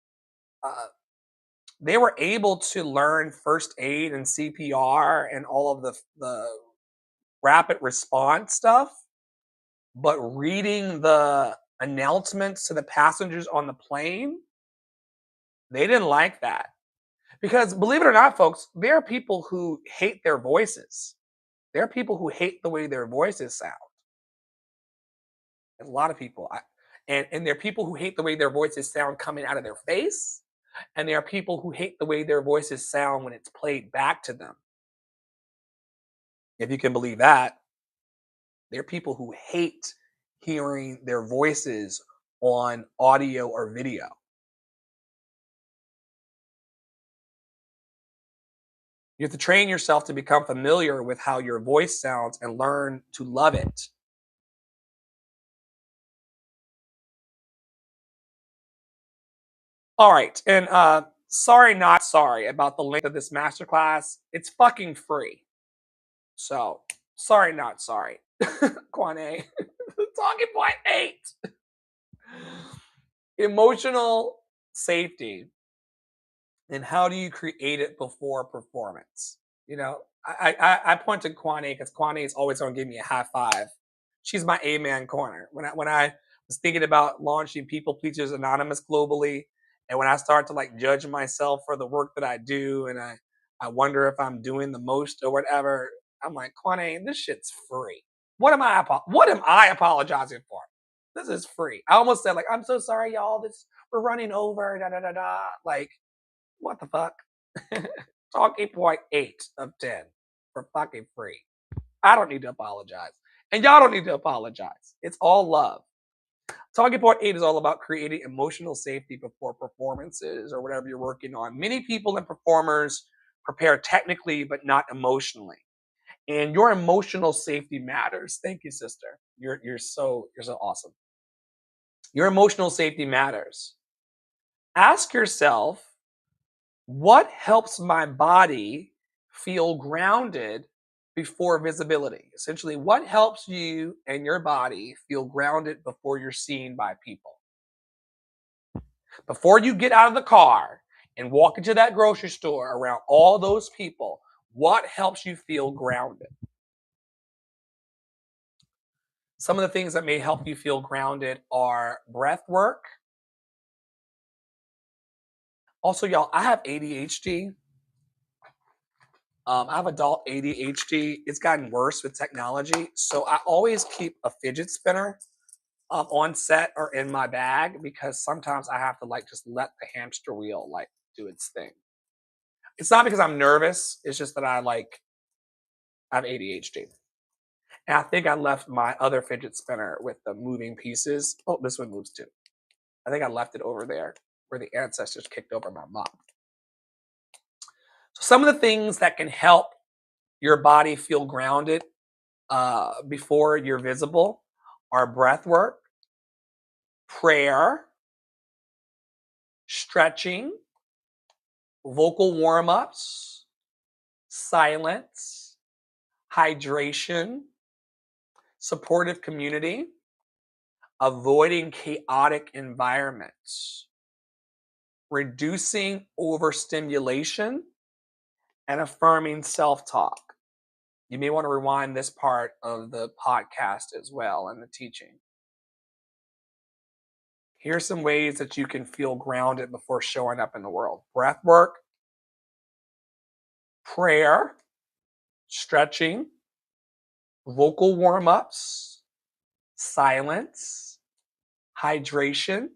they were able to learn first aid and CPR and all of the rapid response stuff, but reading the announcements to the passengers on the plane, they didn't like that. Because believe it or not, folks, there are people who hate their voices. There are people who hate the way their voices sound. A lot of people. And there are people who hate the way their voices sound coming out of their face. And there are people who hate the way their voices sound when it's played back to them. If you can believe that, there are people who hate hearing their voices on audio or video. You have to train yourself to become familiar with how your voice sounds and learn to love it. All right. And sorry, not sorry about the length of this masterclass. It's fucking free. So sorry, not sorry. Kwane. Talking point 8. Emotional safety. And how do you create it before performance? You know, I point to Kwane because Kwane is always going to give me a high five. She's my amen corner. When I was thinking about launching People Pleasers Anonymous globally, and when I start to like judge myself for the work that I do, and I wonder if I'm doing the most or whatever, I'm like, Kwane, this shit's free. What am I apologizing for? This is free. I almost said like, I'm so sorry, y'all. This we're running over. Da da da da. Like, what the fuck? Talking point 8 of 10 for fucking free. I don't need to apologize. And y'all don't need to apologize. It's all love. Talking point 8 is all about creating emotional safety before performances or whatever you're working on. Many people and performers prepare technically, but not emotionally. And your emotional safety matters. Thank you, sister. You're so awesome. Your emotional safety matters. Ask yourself, what helps my body feel grounded before visibility? Essentially, what helps you and your body feel grounded before you're seen by people? Before you get out of the car and walk into that grocery store around all those people, what helps you feel grounded? Some of the things that may help you feel grounded are breath work. Also, y'all, I have ADHD. I have adult ADHD. It's gotten worse with technology. So I always keep a fidget spinner on set or in my bag because sometimes I have to like just let the hamster wheel like do its thing. It's not because I'm nervous. It's just that I have ADHD. And I think I left my other fidget spinner with the moving pieces. Oh, this one moves too. I think I left it over there where the ancestors kicked over my mom. So some of the things that can help your body feel grounded before you're visible are breath work, prayer, stretching, vocal warm ups, silence, hydration, supportive community, avoiding chaotic environments, reducing overstimulation, and affirming self talk. You may want to rewind this part of the podcast as well and the teaching. Here's some ways that you can feel grounded before showing up in the world: breath work, prayer, stretching, vocal warm ups, silence, hydration,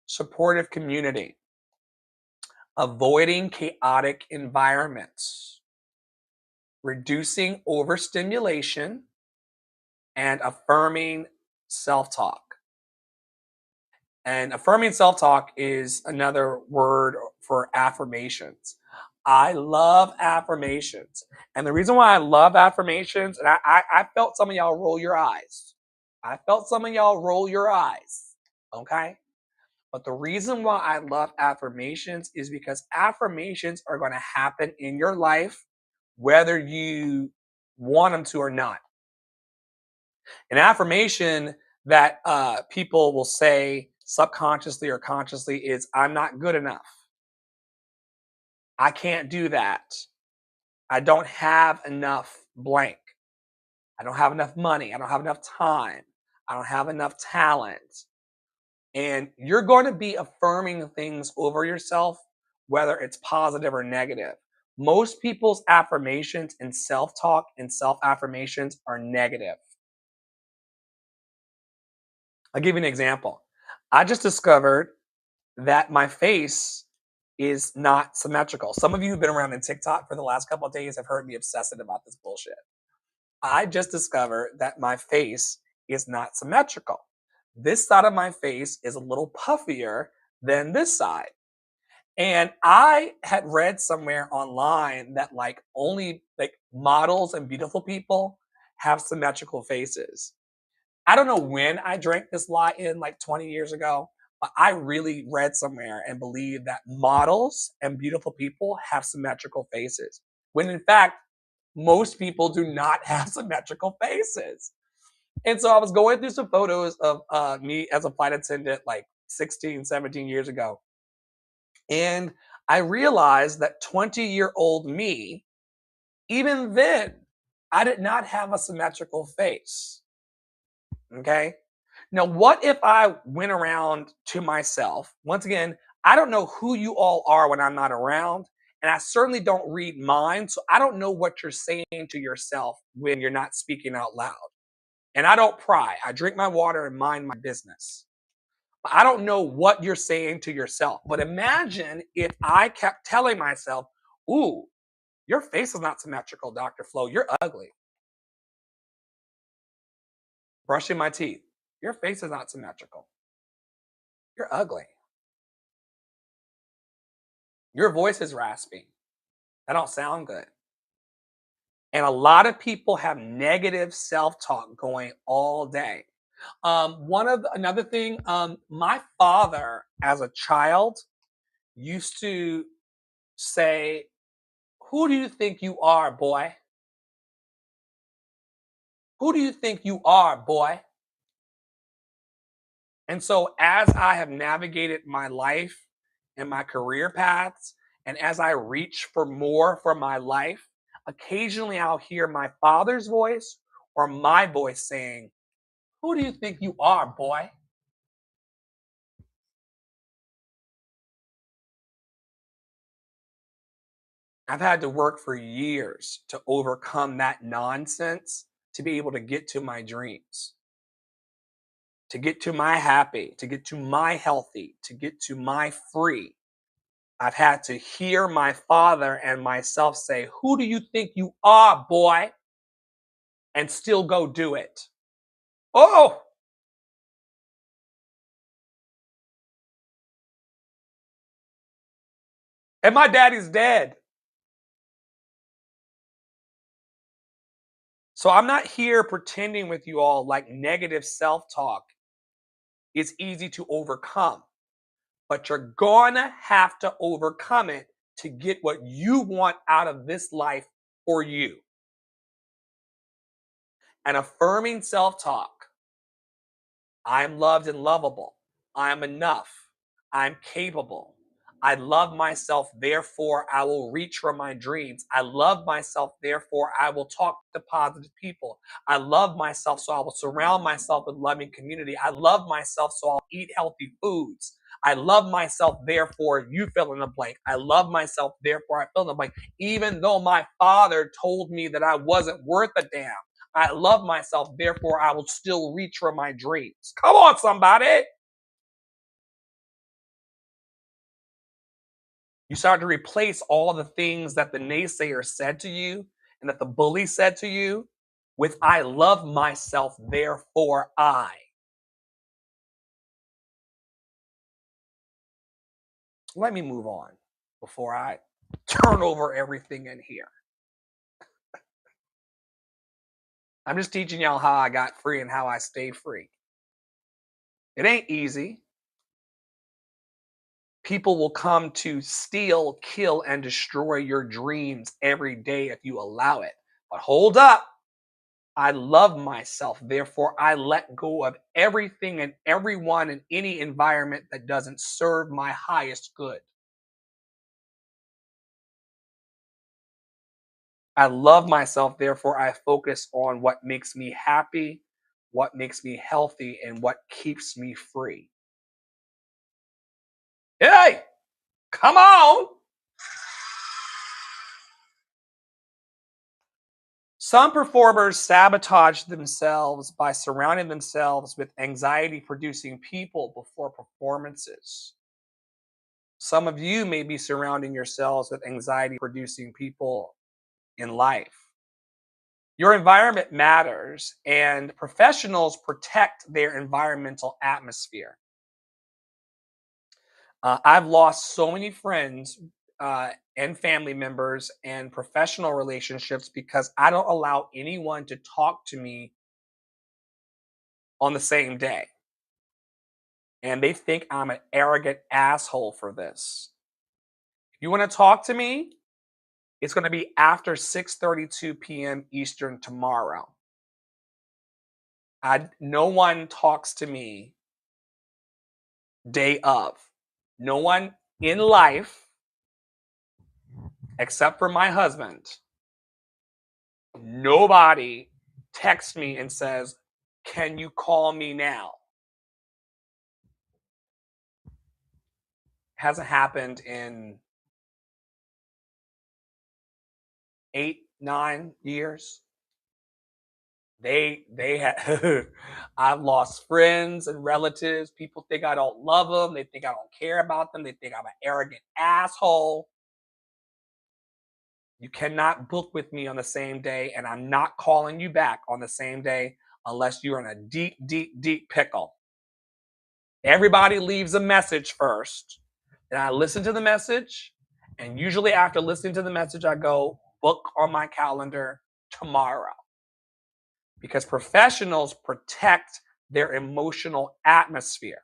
supportive community, avoiding chaotic environments, reducing overstimulation, and affirming self talk. And affirming self talk is another word for affirmations. I love affirmations. And the reason why I love affirmations, and I felt some of y'all roll your eyes. I felt some of y'all roll your eyes. Okay. But the reason why I love affirmations is because affirmations are going to happen in your life, whether you want them to or not. An affirmation that people will say subconsciously or consciously is, I'm not good enough. I can't do that. I don't have enough blank. I don't have enough money. I don't have enough time. I don't have enough talent. And you're going to be affirming things over yourself, whether it's positive or negative. Most people's affirmations and self talk and self affirmations are negative. I'll give you an example. I just discovered that my face is not symmetrical. Some of you who've been around in TikTok for the last couple of days have heard me obsessing about this bullshit. I just discovered that my face is not symmetrical. This side of my face is a little puffier than this side. And I had read somewhere online that like only like models and beautiful people have symmetrical faces. I don't know when I drank this lie in like 20 years ago, but I really read somewhere and believed that models and beautiful people have symmetrical faces. When in fact, most people do not have symmetrical faces. And so I was going through some photos of me as a flight attendant like 16, 17 years ago. And I realized that 20-year-old me, even then, I did not have a symmetrical face. Okay. Now, what if I went around to myself? Once again, I don't know who you all are when I'm not around. And I certainly don't read minds. So I don't know what you're saying to yourself when you're not speaking out loud. And I don't pry. I drink my water and mind my business. I don't know what you're saying to yourself. But imagine if I kept telling myself, ooh, your face is not symmetrical, Dr. Flo. You're ugly. Brushing my teeth. Your face is not symmetrical. You're ugly. Your voice is raspy. That don't sound good. And a lot of people have negative self-talk going all day. Another thing, my father as a child used to say, "Who do you think you are, boy? Who do you think you are, boy?" And so, as I have navigated my life and my career paths, and as I reach for more for my life, occasionally I'll hear my father's voice or my voice saying, "Who do you think you are, boy?" I've had to work for years to overcome that nonsense to be able to get to my dreams, to get to my happy, to get to my healthy, to get to my free. I've had to hear my father and myself say, "Who do you think you are, boy?" and still go do it. Oh, and my daddy's dead. So I'm not here pretending with you all like negative self talk is easy to overcome, but you're gonna have to overcome it to get what you want out of this life for you. And affirming self talk, I'm loved and lovable. I'm enough. I'm capable. I love myself, therefore I will reach for my dreams. I love myself, therefore I will talk to positive people. I love myself, so I will surround myself with loving community. I love myself, so I'll eat healthy foods. I love myself, therefore you fill in the blank. I love myself, therefore I fill in the blank. Even though my father told me that I wasn't worth a damn. I love myself, therefore I will still reach for my dreams. Come on, somebody. You start to replace all the things that the naysayer said to you and that the bully said to you with I love myself, therefore I. Let me move on before I turn over everything in here. I'm just teaching y'all how I got free and how I stay free. It ain't easy. People will come to steal, kill, and destroy your dreams every day if you allow it. But hold up. I love myself. Therefore, I let go of everything and everyone in any environment that doesn't serve my highest good. I love myself, therefore I focus on what makes me happy, what makes me healthy, and what keeps me free. Hey, come on. Some performers sabotage themselves by surrounding themselves with anxiety producing people before performances. Some of you may be surrounding yourselves with anxiety producing people in life. Your environment matters, and professionals protect their environmental atmosphere. I've lost so many friends and family members and professional relationships because I don't allow anyone to talk to me on the same day. And they think I'm an arrogant asshole for this. If you want to talk to me, it's going to be after 6:32 p.m. Eastern tomorrow. No one talks to me day of. No one in life, except for my husband, nobody texts me and says, "Can you call me now?" Hasn't happened in 8, 9 years. They had I've lost friends and relatives. People think I don't love them. They think I don't care about them. They think I'm an arrogant asshole. You cannot book with me on the same day, and I'm not calling you back on the same day unless you're in a deep, deep, deep pickle. Everybody leaves a message first, and I listen to the message, and usually after listening to the message, I go book on my calendar tomorrow, because professionals protect their emotional atmosphere.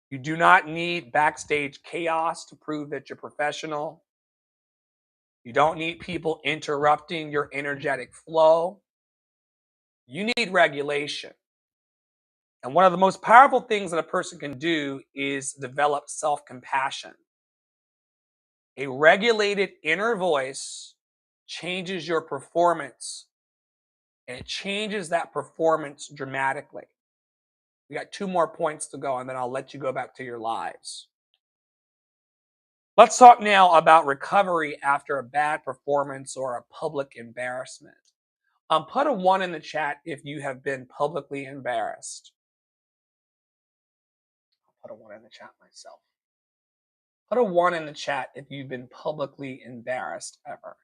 You do not need backstage chaos to prove that you're professional. You don't need people interrupting your energetic flow. You need regulation. And one of the most powerful things that a person can do is develop self compassion. A regulated inner voice changes your performance, and it changes that performance dramatically. We got 2 more points to go, and then I'll let you go back to your lives. Let's talk now about recovery after a bad performance or a public embarrassment. Put a 1 in the chat if you have been publicly embarrassed. I'll put a 1 in the chat myself. Put a 1 in the chat if you've been publicly embarrassed ever.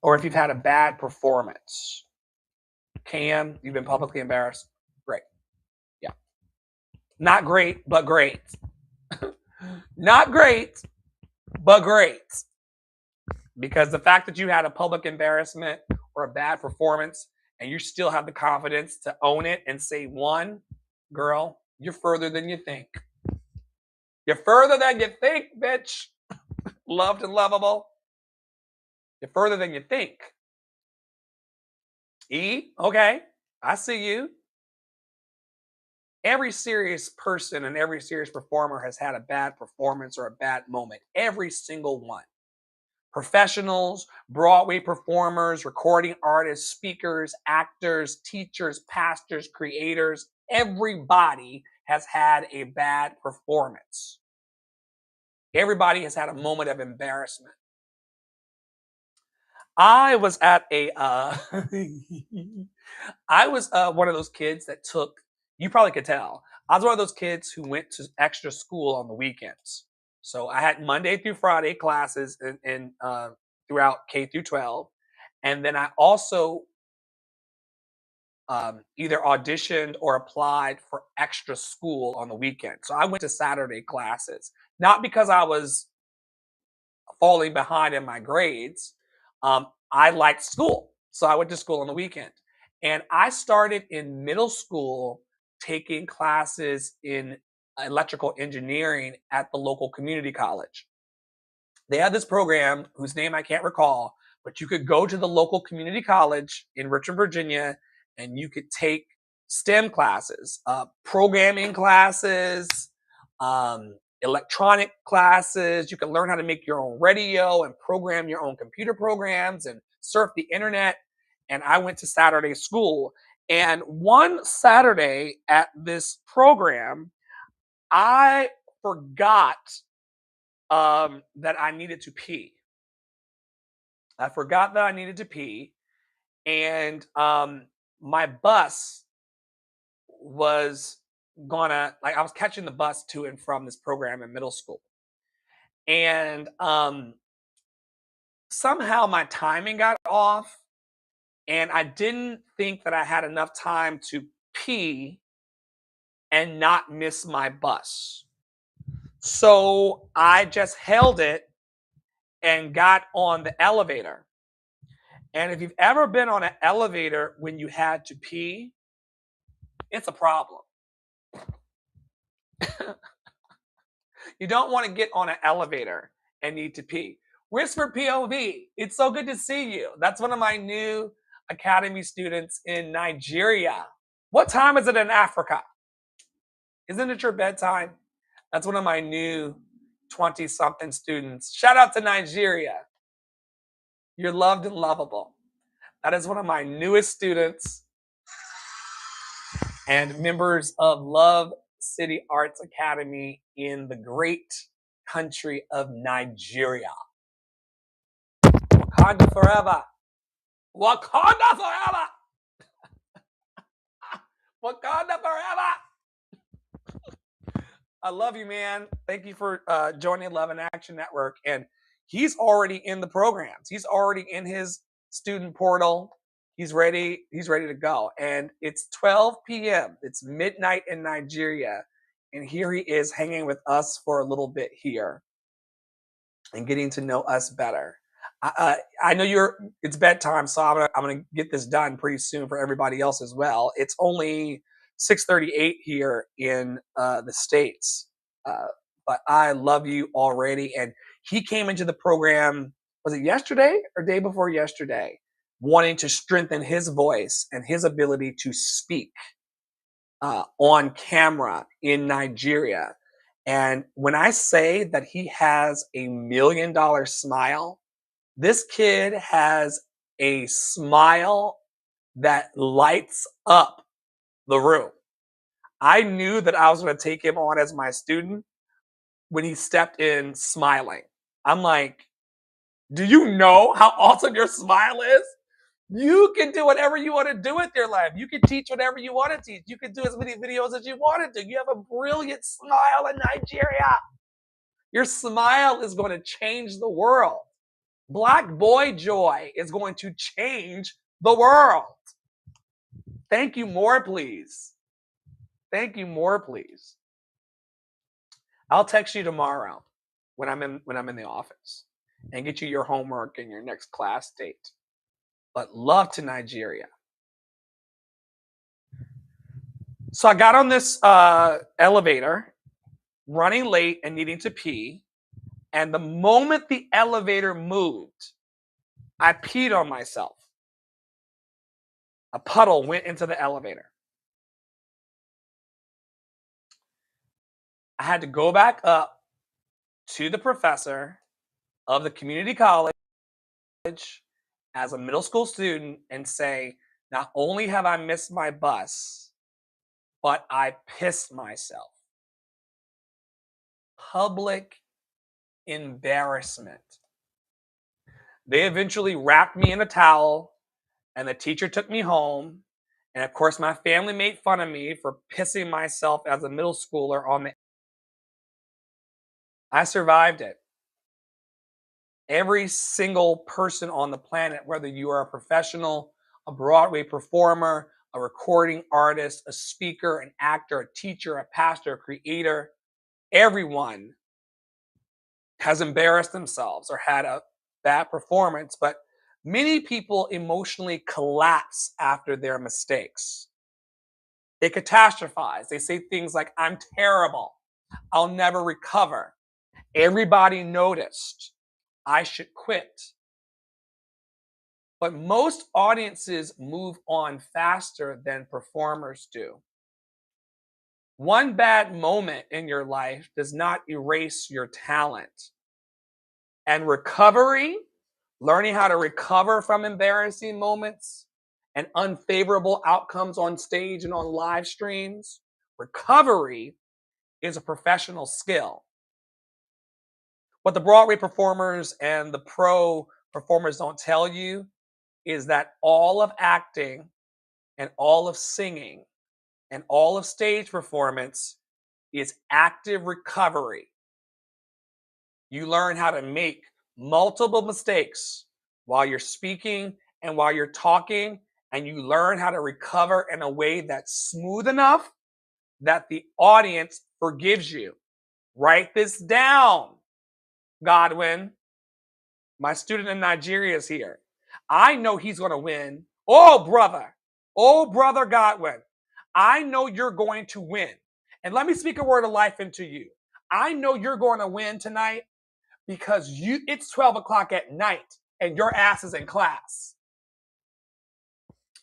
Or if you've had a bad performance. Cam, you've been publicly embarrassed? Great. Yeah. Not great, but great. Not great, but great. Because the fact that you had a public embarrassment or a bad performance and you still have the confidence to own it and say 1, girl, you're further than you think. You're further than you think, bitch. Loved and lovable. You're further than you think. E, okay, I see you. Every serious person and every serious performer has had a bad performance or a bad moment. Every single one. Professionals, Broadway performers, recording artists, speakers, actors, teachers, pastors, creators, everybody has had a bad performance. Everybody has had a moment of embarrassment. I was at a I was one of those kids that took, you probably could tell, I was one of those kids who went to extra school on the weekends. So I had Monday through Friday classes in throughout K through 12. And then I also either auditioned or applied for extra school on the weekend. So I went to Saturday classes, not because I was falling behind in my grades. I liked school, so I went to school on the weekend. And I started in middle school taking classes in electrical engineering at the local community college. They had this program whose name I can't recall, but you could go to the local community college in Richmond, Virginia, and you could take STEM classes, programming classes, electronic classes. You can learn how to make your own radio and program your own computer programs and surf the internet. And I went to Saturday school. And one Saturday at this program, I forgot that I needed to pee. I forgot that I needed to pee. And my bus was I was catching the bus to and from this program in middle school. And somehow my timing got off, and I didn't think that I had enough time to pee and not miss my bus. So I just held it and got on the elevator. And if you've ever been on an elevator when you had to pee, it's a problem. You don't want to get on an elevator and need to pee. Whisper POV, it's so good to see you. That's one of my new Academy students in Nigeria. What time is it in Africa? Isn't it your bedtime? That's one of my new 20-something students. Shout out to Nigeria. You're loved and lovable. That is one of my newest students and members of Love City Arts Academy in the great country of Nigeria. Wakanda forever. Wakanda forever. Wakanda forever. I love you, man. Thank you for joining Love in Action Network. And he's already in the programs. He's already in his student portal. He's ready. He's ready to go. And it's 12 p.m. It's midnight in Nigeria. And here he is hanging with us for a little bit here and getting to know us better. I know it's bedtime, so I'm gonna get this done pretty soon for everybody else as well. It's only 6:38 here in the States, but I love you already. And he came into the program, was it yesterday or day before yesterday, wanting to strengthen his voice and his ability to speak on camera in Nigeria. And when I say that he has $1 million smile, this kid has a smile that lights up the room. I knew that I was going to take him on as my student when he stepped in smiling. I'm like, do you know how awesome your smile is? You can do whatever you want to do with your life. You can teach whatever you want to teach. You can do as many videos as you want to do. You have a brilliant smile in Nigeria. Your smile is going to change the world. Black boy joy is going to change the world. Thank you more, please. Thank you more, please. I'll text you tomorrow when I'm in the office and get you your homework and your next class date. But love to Nigeria. So I got on this elevator, running late and needing to pee. And the moment the elevator moved, I peed on myself. A puddle went into the elevator. I had to go back up to the professor of the community college as a middle school student and say, not only have I missed my bus, but I pissed myself. Public embarrassment. They eventually wrapped me in a towel, and the teacher took me home. And of course, my family made fun of me for pissing myself as a middle schooler on the. I survived it. Every single person on the planet, whether you are a professional, a Broadway performer, a recording artist, a speaker, an actor, a teacher, a pastor, a creator, everyone has embarrassed themselves or had a bad performance, but many people emotionally collapse after their mistakes. They catastrophize. They say things like, I'm terrible. I'll never recover. Everybody noticed. I should quit. But most audiences move on faster than performers do. One bad moment in your life does not erase your talent. And recovery, learning how to recover from embarrassing moments and unfavorable outcomes on stage and on live streams, recovery is a professional skill. What the Broadway performers and the pro performers don't tell you is that all of acting and all of singing and all of stage performance is active recovery. You learn how to make multiple mistakes while you're speaking and while you're talking, and you learn how to recover in a way that's smooth enough that the audience forgives you. Write this down, Godwin. My student in Nigeria is here. I know he's going to win. Oh, brother Godwin, I know you're going to win. And let me speak a word of life into you. I know you're going to win tonight because it's 12 o'clock at night and your ass is in class.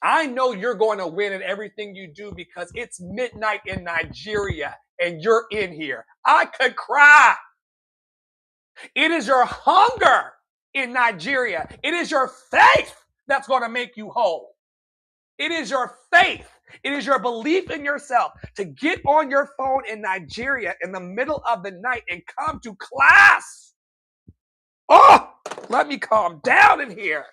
I know you're going to win at everything you do because it's midnight in Nigeria and you're in here. I could cry. It is your hunger in Nigeria. It is your faith that's going to make you whole. It is your faith. It is your belief in yourself to get on your phone in Nigeria in the middle of the night and come to class. Oh, let me calm down in here.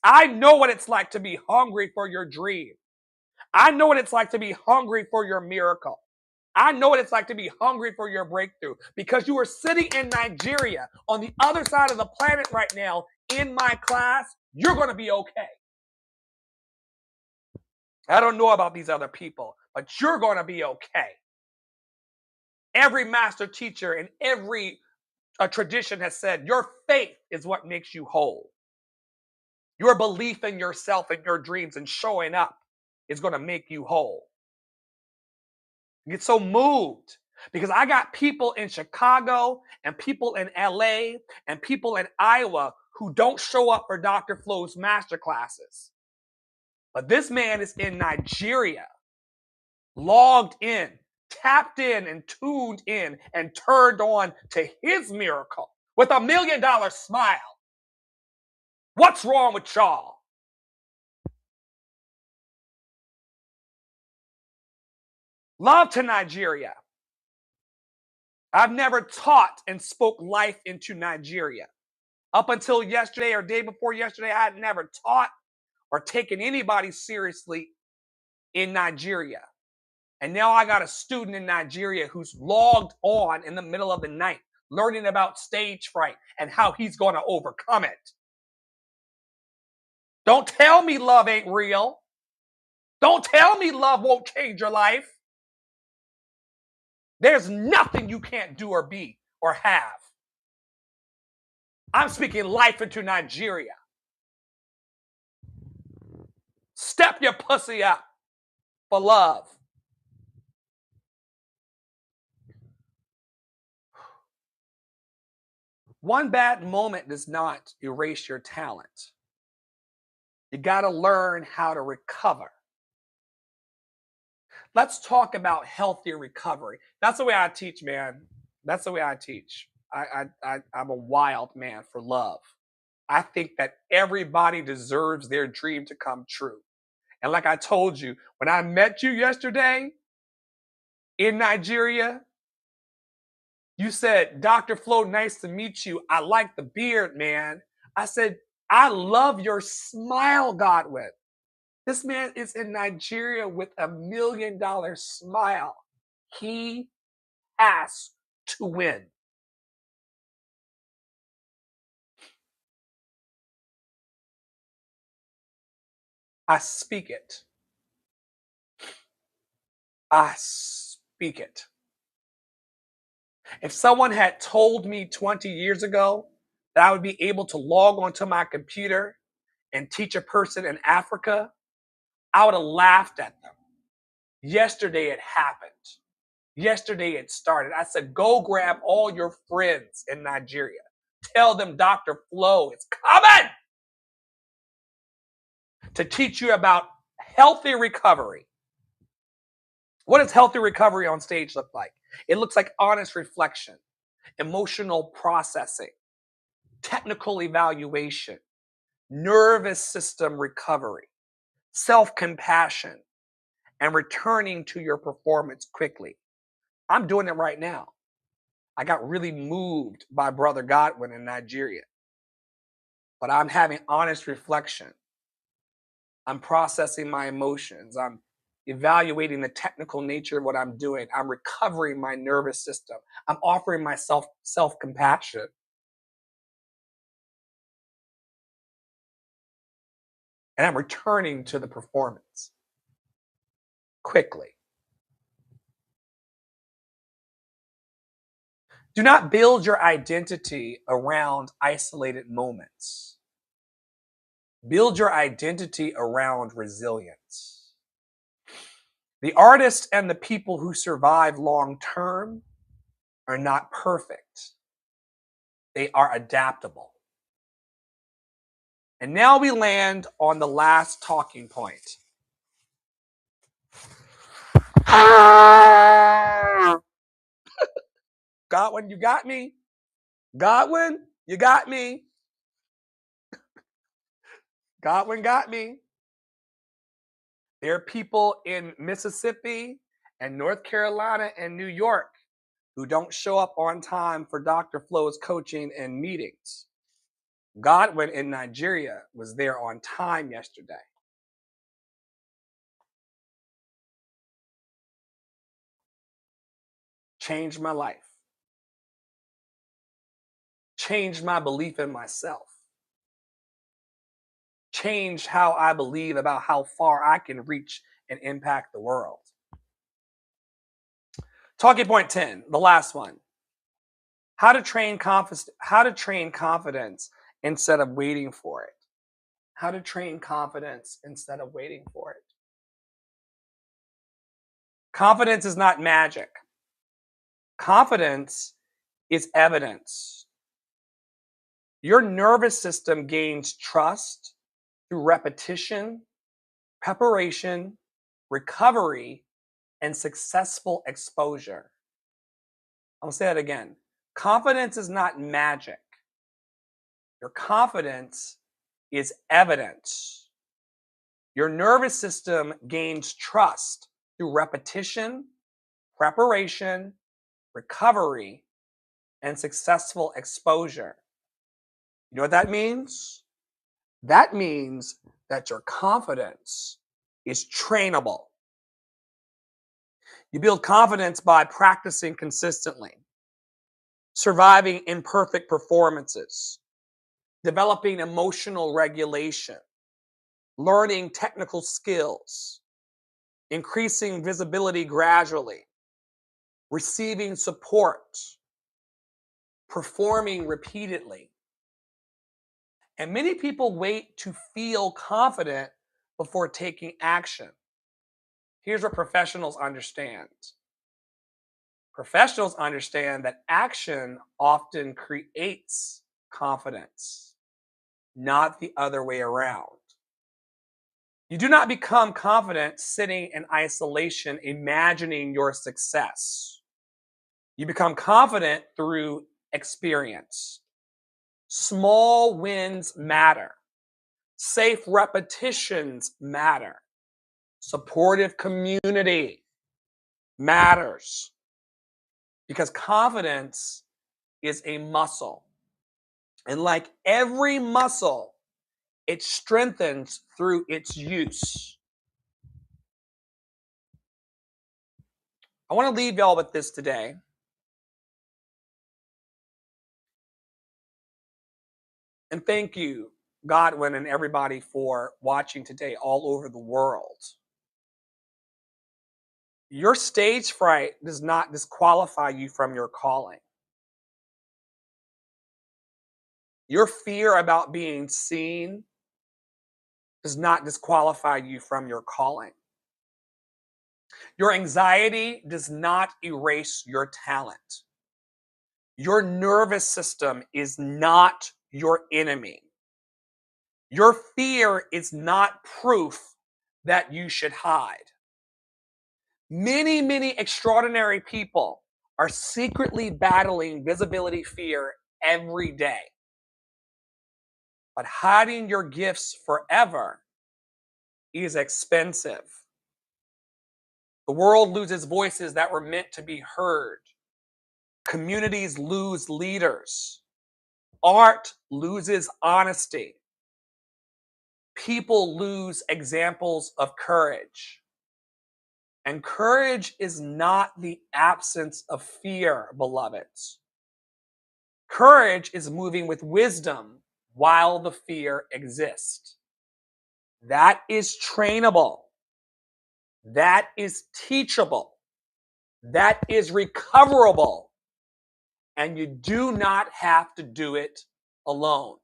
I know what it's like to be hungry for your dream. I know what it's like to be hungry for your miracle. I know what it's like to be hungry for your breakthrough because you are sitting in Nigeria on the other side of the planet right now in my class. You're going to be okay. I don't know about these other people, but you're going to be okay. Every master teacher and every tradition has said your faith is what makes you whole. Your belief in yourself and your dreams and showing up is going to make you whole. I get so moved because I got people in Chicago and people in LA and people in Iowa who don't show up for Dr. Flo's master classes. But this man is in Nigeria, logged in, tapped in and tuned in and turned on to his miracle with $1 million smile. What's wrong with y'all? Love to Nigeria. I've never taught and spoke life into Nigeria. Up until yesterday or day before yesterday, I had never taught or taken anybody seriously in Nigeria. And now I got a student in Nigeria who's logged on in the middle of the night, learning about stage fright and how he's going to overcome it. Don't tell me love ain't real. Don't tell me love won't change your life. There's nothing you can't do or be or have. I'm speaking life into Nigeria. Step your pussy up for love. One bad moment does not erase your talent. You got to learn how to recover. Let's talk about healthy recovery. That's the way I teach, man. That's the way I teach. I'm a wild man for love. I think that everybody deserves their dream to come true. And like I told you, when I met you yesterday in Nigeria, you said, Dr. Flo, nice to meet you. I like the beard, man. I said, I love your smile, Godwin. This man is in Nigeria with $1 million smile. He has to win. I speak it. I speak it. If someone had told me 20 years ago that I would be able to log onto my computer and teach a person in Africa, I would have laughed at them. Yesterday it happened. Yesterday it started. I said, go grab all your friends in Nigeria. Tell them Dr. Flo is coming to teach you about healthy recovery. What does healthy recovery on stage look like? It looks like honest reflection, emotional processing, technical evaluation, nervous system recovery, self-compassion, and returning to your performance quickly. I'm doing it right now. I got really moved by Brother Godwin in Nigeria, but I'm having honest reflection. I'm processing my emotions. I'm evaluating the technical nature of what I'm doing. I'm recovering my nervous system. I'm offering myself self-compassion. And I'm returning to the performance quickly. Do not build your identity around isolated moments. Build your identity around resilience. The artists and the people who survive long term are not perfect. They are adaptable. And now we land on the last talking point. Godwin, you got me. Godwin, you got me. Godwin got me. There are people in Mississippi and North Carolina and New York who don't show up on time for Dr. Flo's coaching and meetings. Godwin in Nigeria was there on time yesterday. Changed my life. Changed my belief in myself. Changed how I believe about how far I can reach and impact the world. Talking point 10, the last one. How to train confidence instead of waiting for it. How to train confidence instead of waiting for it. Confidence is not magic. Confidence is evidence. Your nervous system gains trust through repetition, preparation, recovery, and successful exposure. I'll say that again. Confidence is not magic. Your confidence is evidence. Your nervous system gains trust through repetition, preparation, recovery, and successful exposure. You know what that means? That means that your confidence is trainable. You build confidence by practicing consistently, surviving imperfect performances, developing emotional regulation, learning technical skills, increasing visibility gradually, receiving support, performing repeatedly. And many people wait to feel confident before taking action. Here's what professionals understand. Professionals understand that action often creates confidence, not the other way around. You do not become confident sitting in isolation, imagining your success. You become confident through experience. Small wins matter. Safe repetitions matter. Supportive community matters. Because confidence is a muscle. And like every muscle, it strengthens through its use. I want to leave y'all with this today. And thank you, Godwin, and everybody for watching today all over the world. Your stage fright does not disqualify you from your calling. Your fear about being seen does not disqualify you from your calling. Your anxiety does not erase your talent. Your nervous system is not your enemy. Your fear is not proof that you should hide. Many, many extraordinary people are secretly battling visibility fear every day. But hiding your gifts forever is expensive. The world loses voices that were meant to be heard. Communities lose leaders. Art loses honesty. People lose examples of courage. And courage is not the absence of fear, beloveds. Courage is moving with wisdom while the fear exists. That is trainable. That is teachable. That is recoverable. And you do not have to do it alone.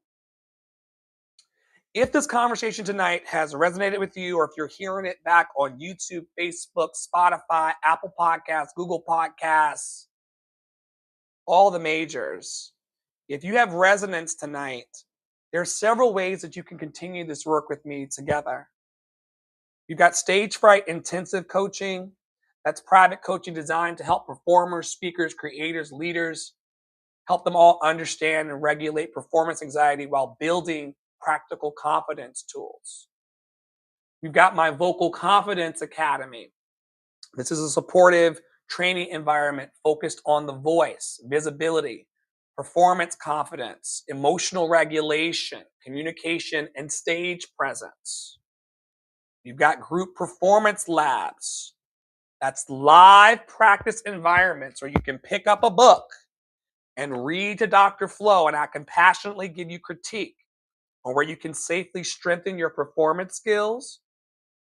If this conversation tonight has resonated with you, or if you're hearing it back on YouTube, Facebook, Spotify, Apple Podcasts, Google Podcasts, all the majors, if you have resonance tonight, there are several ways that you can continue this work with me together. You've got Stage Fright Intensive Coaching. That's private coaching designed to help performers, speakers, creators, leaders, help them all understand and regulate performance anxiety while building practical confidence tools. We've got my Vocal Confidence Academy. This is a supportive training environment focused on the voice, visibility, performance confidence, emotional regulation, communication, and stage presence. You've got group performance labs. That's live practice environments where you can pick up a book and read to Dr. Flo, and I can passionately give you critique on where you can safely strengthen your performance skills.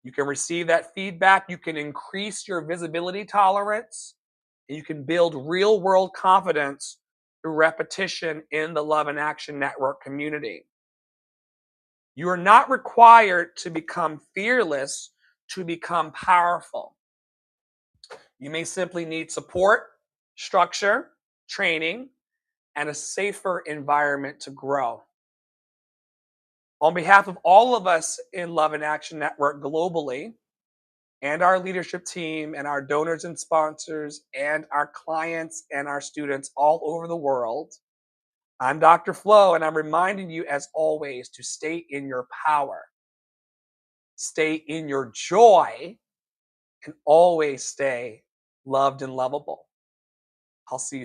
You can receive that feedback. You can increase your visibility tolerance. And you can build real world confidence through repetition in the Love and Action Network community. You are not required to become fearless to become powerful. You may simply need support, structure, training, and a safer environment to grow. On behalf of all of us in Love and Action Network globally, and our leadership team, and our donors and sponsors, and our clients and our students all over the world, I'm Dr. Flo, and I'm reminding you, as always, to stay in your power, stay in your joy, and always stay loved and lovable. I'll see you soon.